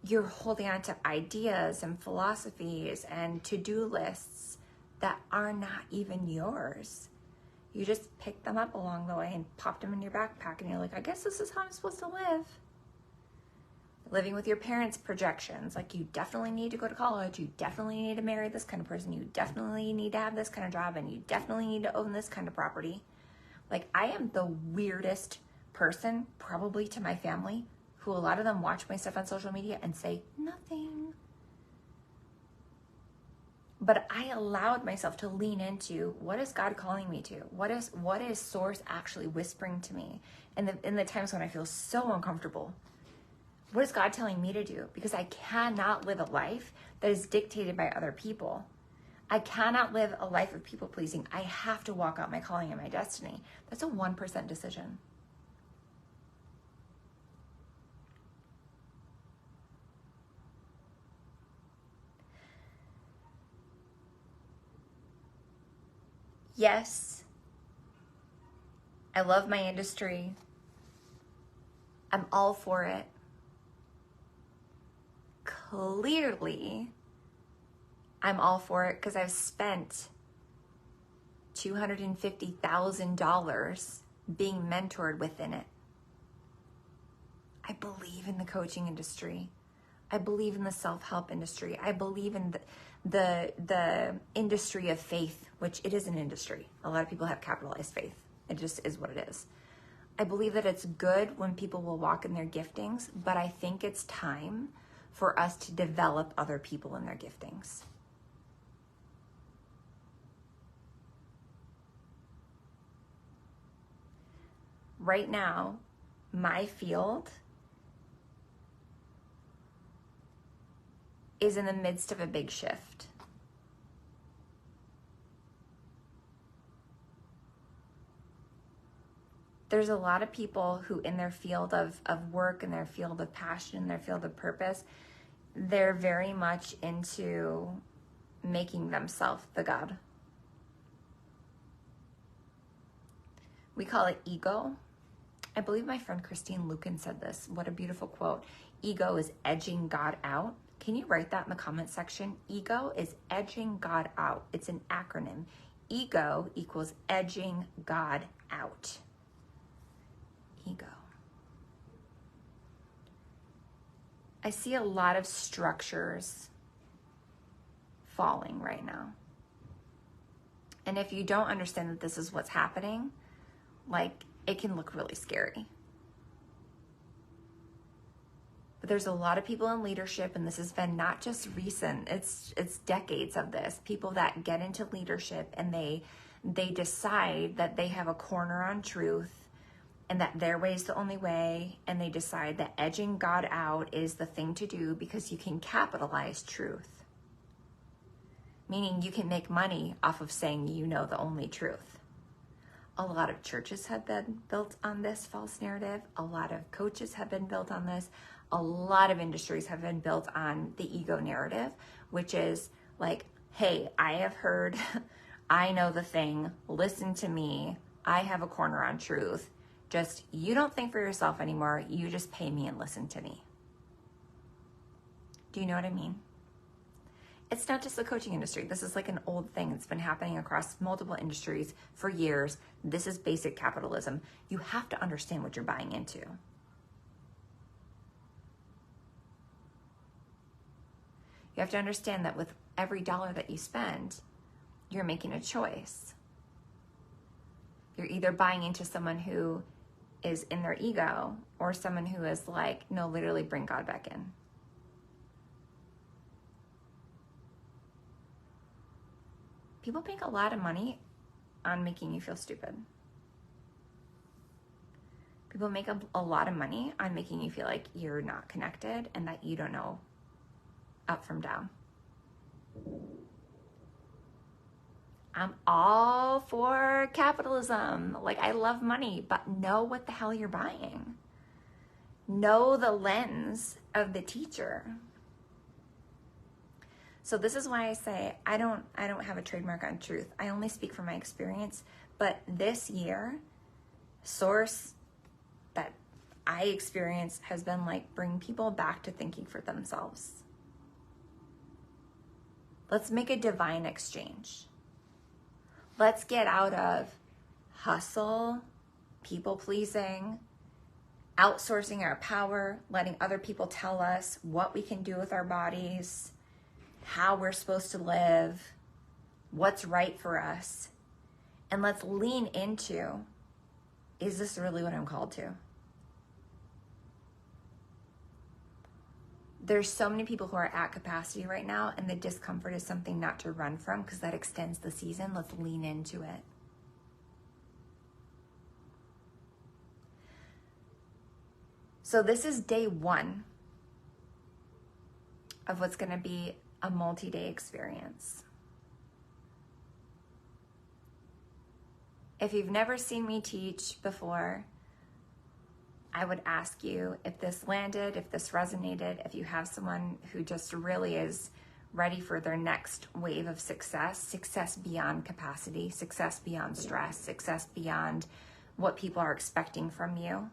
You're holding on to ideas and philosophies and to-do lists that are not even yours. You just picked them up along the way and popped them in your backpack and you're like, I guess this is how I'm supposed to live. Living with your parents' projections, like you definitely need to go to college, you definitely need to marry this kind of person, you definitely need to have this kind of job, and you definitely need to own this kind of property. Like, I am the weirdest person, probably to my family, who a lot of them watch my stuff on social media and say nothing. But I allowed myself to lean into, what is God calling me to? What is Source actually whispering to me in the times when I feel so uncomfortable? What is God telling me to do? Because I cannot live a life that is dictated by other people. I cannot live a life of people pleasing. I have to walk out my calling and my destiny. That's a 1% decision. Yes, I love my industry. I'm all for it. Clearly, I'm all for it because I've spent $250,000 being mentored within it. I believe in the coaching industry. I believe in the self-help industry. I believe in the industry of faith, which it is an industry. A lot of people have capitalized faith. It just is what it is. I believe that it's good when people will walk in their giftings, but I think it's time for us to develop other people in their giftings. Right now, my field is in the midst of a big shift. There's a lot of people who in their field of work, in their field of passion, in their field of purpose, they're very much into making themselves the God. We call it ego. I believe my friend Christine Lucan said this. What a beautiful quote. Ego is edging God out. Can you write that in the comment section? Ego is edging God out. It's an acronym. Ego equals edging God out. Ego. I see a lot of structures falling right now. And if you don't understand that this is what's happening, like, it can look really scary. But there's a lot of people in leadership, and this has been not just recent, it's decades of this. People that get into leadership and they decide that they have a corner on truth and that their way is the only way, and they decide that edging God out is the thing to do because you can capitalize truth. Meaning you can make money off of saying you know the only truth. A lot of churches have been built on this false narrative. A lot of coaches have been built on this. A lot of industries have been built on the ego narrative, which is like, hey, I have heard, I know the thing, listen to me, I have a corner on truth. Just, you don't think for yourself anymore, you just pay me and listen to me. Do you know what I mean? It's not just the coaching industry. This is like an old thing. It's been happening across multiple industries for years. This is basic capitalism. You have to understand what you're buying into. You have to understand that with every dollar that you spend, you're making a choice. You're either buying into someone who is in their ego or someone who is like, no, literally bring God back in. People make a lot of money on making you feel stupid. People make a lot of money on making you feel like you're not connected and that you don't know up from down. I'm all for capitalism. Like, I love money, but know what the hell you're buying. Know the lens of the teacher. So this is why I say I don't have a trademark on truth. I only speak from my experience. But this year, source that I experience has been like, bring people back to thinking for themselves. Let's make a divine exchange. Let's get out of hustle, people pleasing, outsourcing our power, letting other people tell us what we can do with our bodies, how we're supposed to live, what's right for us. And let's lean into, is this really what I'm called to? There's so many people who are at capacity right now, and the discomfort is something not to run from because that extends the season. Let's lean into it. So this is day one of what's going to be a multi-day experience. If you've never seen me teach before, I would ask you if this landed, if this resonated, if you have someone who just really is ready for their next wave of success, success beyond capacity, success beyond stress, success beyond what people are expecting from you.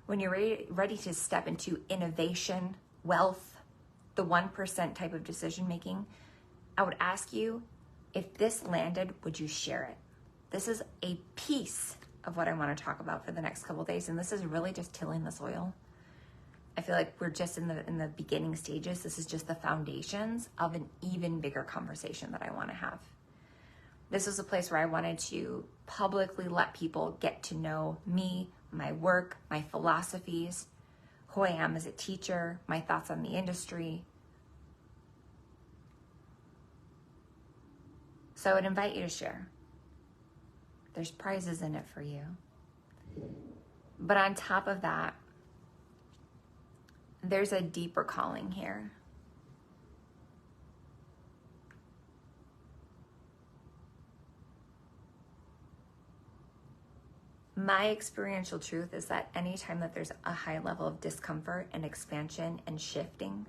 When you're ready to step into innovation, wealth, the 1% type of decision making, I would ask you, if this landed, would you share it? This is a piece of what I want to talk about for the next couple of days, and this is really just tilling the soil. I feel like we're just in the beginning stages. This is just the foundations of an even bigger conversation that I want to have. This is a place where I wanted to publicly let people get to know me, my work, my philosophies, who I am as a teacher, my thoughts on the industry. So I would invite you to share. There's prizes in it for you. But on top of that, there's a deeper calling here. My experiential truth is that anytime that there's a high level of discomfort and expansion and shifting,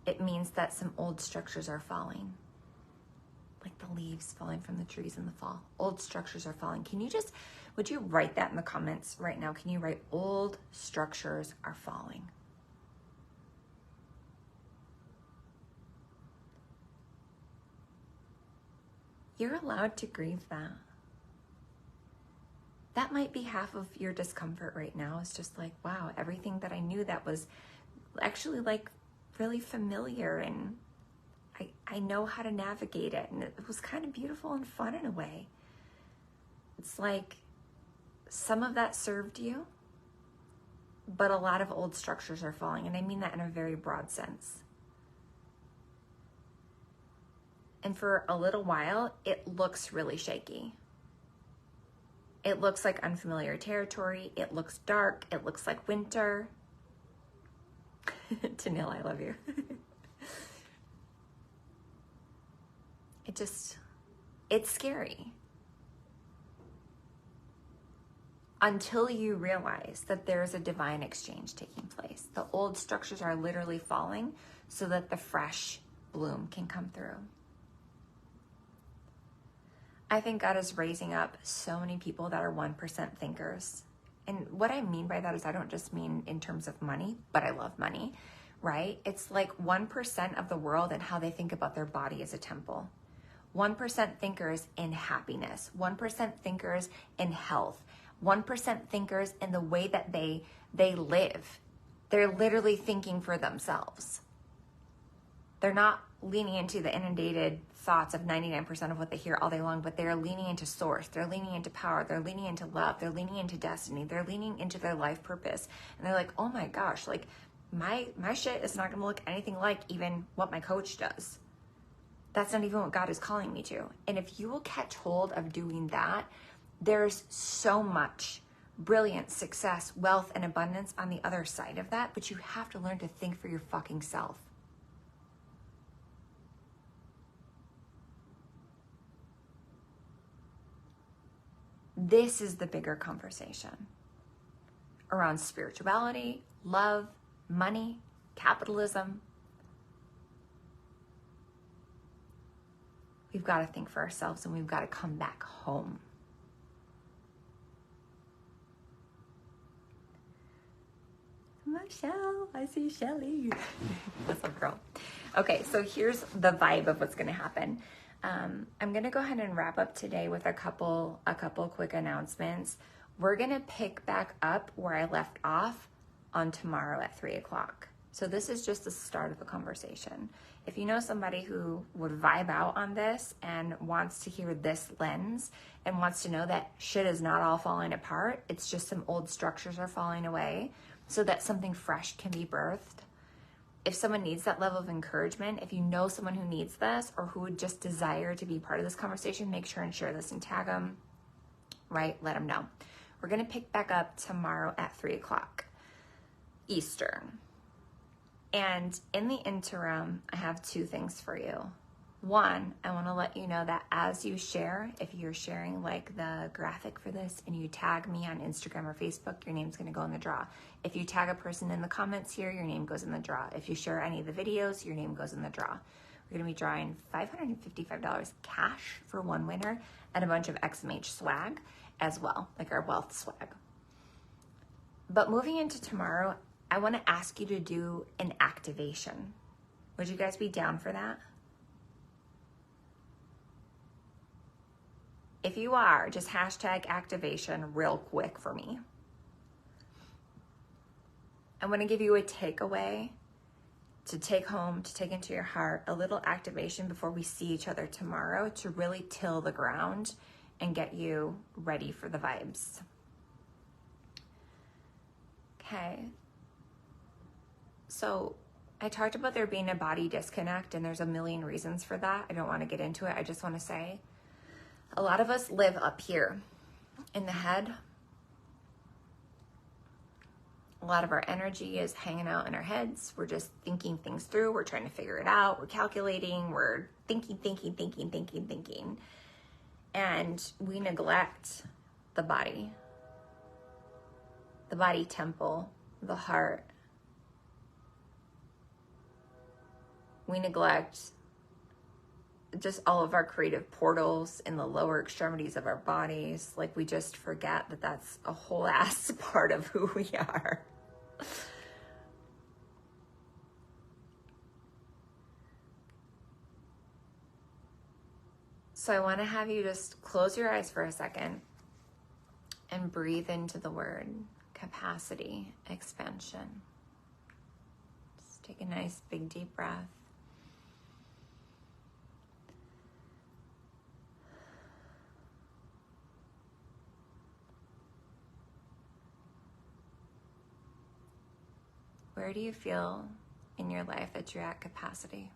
it means that some old structures are falling. Like the leaves falling from the trees in the fall. Old structures are falling. Would you write that in the comments right now? Can you write old structures are falling? You're allowed to grieve that. That might be half of your discomfort right now. It's just like, wow, everything that I knew that was actually like really familiar, and I know how to navigate it, and it was kind of beautiful and fun in a way. It's like some of that served you, but a lot of old structures are falling, and I mean that in a very broad sense. And for a little while, it looks really shaky. It looks like unfamiliar territory. It looks dark. It looks like winter. Tanil, I love you. It's scary. Until you realize that there's a divine exchange taking place. The old structures are literally falling so that the fresh bloom can come through. I think God is raising up so many people that are 1% thinkers. And what I mean by that is I don't just mean in terms of money, but I love money, right? It's like 1% of the world and how they think about their body as a temple. 1% thinkers in happiness. 1% thinkers in health. 1% thinkers in the way that they live. They're literally thinking for themselves. They're not leaning into the inundated thoughts of 99% of what they hear all day long, but they're leaning into source. They're leaning into power. They're leaning into love. They're leaning into destiny. They're leaning into their life purpose. And they're like, oh my gosh, like my shit is not going to look anything like even what my coach does. That's not even what God is calling me to. And if you will catch hold of doing that, there's so much brilliance, success, wealth, and abundance on the other side of that, but you have to learn to think for your fucking self. This is the bigger conversation around spirituality, love, money, capitalism. We've got to think for ourselves, and we've got to come back home. Michelle, I see Shelly. What's up, girl? Okay, so here's the vibe of what's going to happen. I'm going to go ahead and wrap up today with a couple quick announcements. We're going to pick back up where I left off on tomorrow at 3:00. So this is just the start of the conversation. If you know somebody who would vibe out on this and wants to hear this lens and wants to know that shit is not all falling apart, it's just some old structures are falling away so that something fresh can be birthed. If someone needs that level of encouragement, if you know someone who needs this or who would just desire to be part of this conversation, make sure and share this and tag them, right? Let them know. We're going to pick back up tomorrow at 3:00 Eastern. And in the interim, I have two things for you. One, I want to let you know that as you share, if you're sharing like the graphic for this and you tag me on Instagram or Facebook, your name's going to go in the draw. If you tag a person in the comments here, your name goes in the draw. If you share any of the videos, your name goes in the draw. We're going to be drawing $555 cash for one winner and a bunch of XMH swag as well, like our wealth swag. But moving into tomorrow, I want to ask you to do an activation. Would you guys be down for that? If you are, just hashtag activation real quick for me. I want to give you a takeaway to take home, to take into your heart, a little activation before we see each other tomorrow to really till the ground and get you ready for the vibes. Okay. So I talked about there being a body disconnect, and there's a million reasons for that. I don't want to get into it. I just want to say a lot of us live up here in the head. A lot of our energy is hanging out in our heads. We're just thinking things through. We're trying to figure it out. We're calculating. We're thinking. And we neglect the body temple, the heart. We neglect just all of our creative portals in the lower extremities of our bodies. Like, we just forget that that's a whole ass part of who we are. So I want to have you just close your eyes for a second and breathe into the word capacity, expansion. Just take a nice big deep breath. Where do you feel in your life that you're at capacity?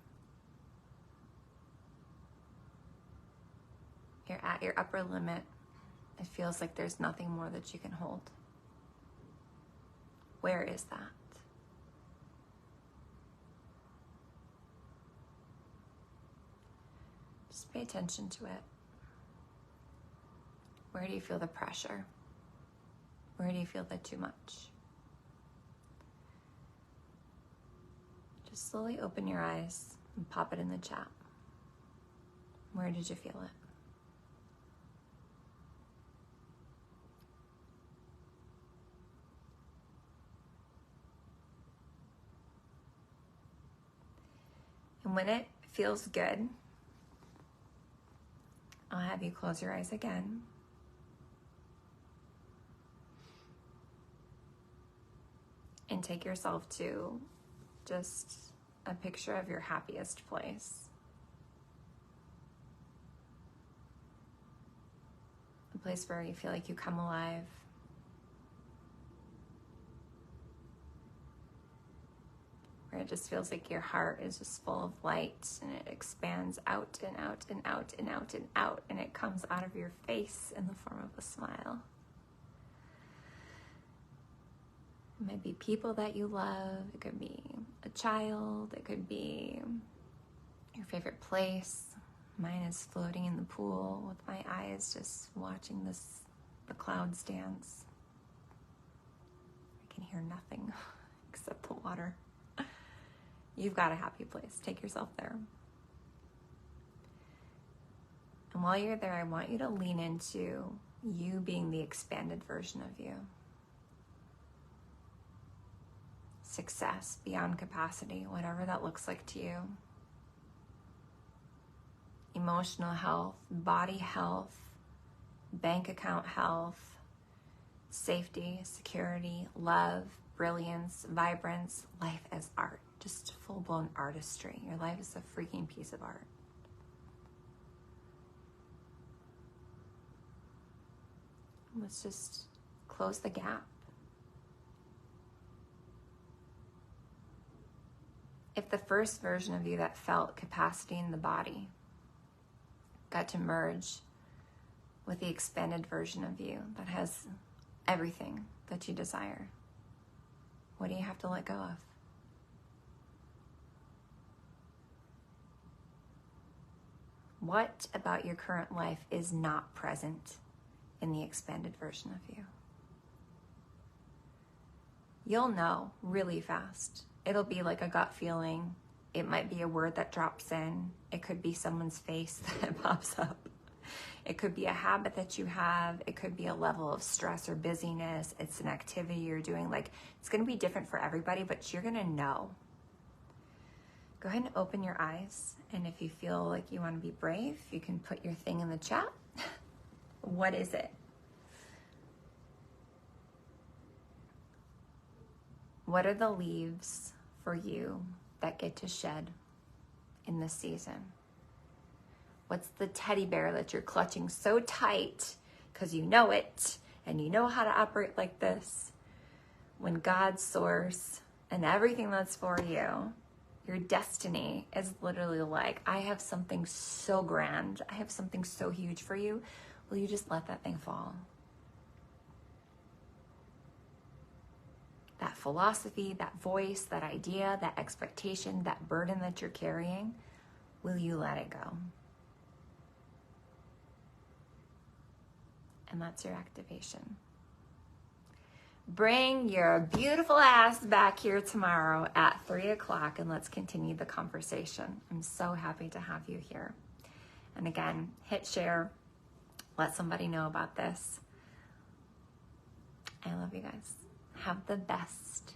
You're at your upper limit. It feels like there's nothing more that you can hold. Where is that? Just pay attention to it. Where do you feel the pressure? Where do you feel the too much? Just slowly open your eyes and pop it in the chat. Where did you feel it? And when it feels good, I'll have you close your eyes again. And take yourself to just a picture of your happiest place. A place where you feel like you come alive. Where it just feels like your heart is just full of light, and it expands out and out and out and out and out, and it comes out of your face in the form of a smile. It might be people that you love. It could be a child. It could be your favorite place. Mine is floating in the pool with my eyes just watching the clouds dance. I can hear nothing except the water. You've got a happy place. Take yourself there. And while you're there, I want you to lean into you being the expanded version of you. Success beyond capacity, whatever that looks like to you. Emotional health, body health, bank account health, safety, security, love, brilliance, vibrance, life as art. Just full-blown artistry. Your life is a freaking piece of art. Let's just close the gap. If the first version of you that felt capacity in the body got to merge with the expanded version of you that has everything that you desire, what do you have to let go of? What about your current life is not present in the expanded version of you? You'll know really fast. It'll be like a gut feeling. It might be a word that drops in. It could be someone's face that pops up. It could be a habit that you have. It could be a level of stress or busyness. It's an activity you're doing. Like, it's going to be different for everybody, but you're going to know. Go ahead and open your eyes. And if you feel like you want to be brave, you can put your thing in the chat. What is it? What are the leaves for you that get to shed in this season? What's the teddy bear that you're clutching so tight because you know it and you know how to operate like this? When God's source and everything that's for you, your destiny is literally like, I have something so grand. I have something so huge for you. Will you just let that thing fall? That philosophy, that voice, that idea, that expectation, that burden that you're carrying, will you let it go? And that's your activation. Bring your beautiful ass back here tomorrow at 3 o'clock and let's continue the conversation. I'm so happy to have you here. And again, hit share. Let somebody know about this. I love you guys. Have the best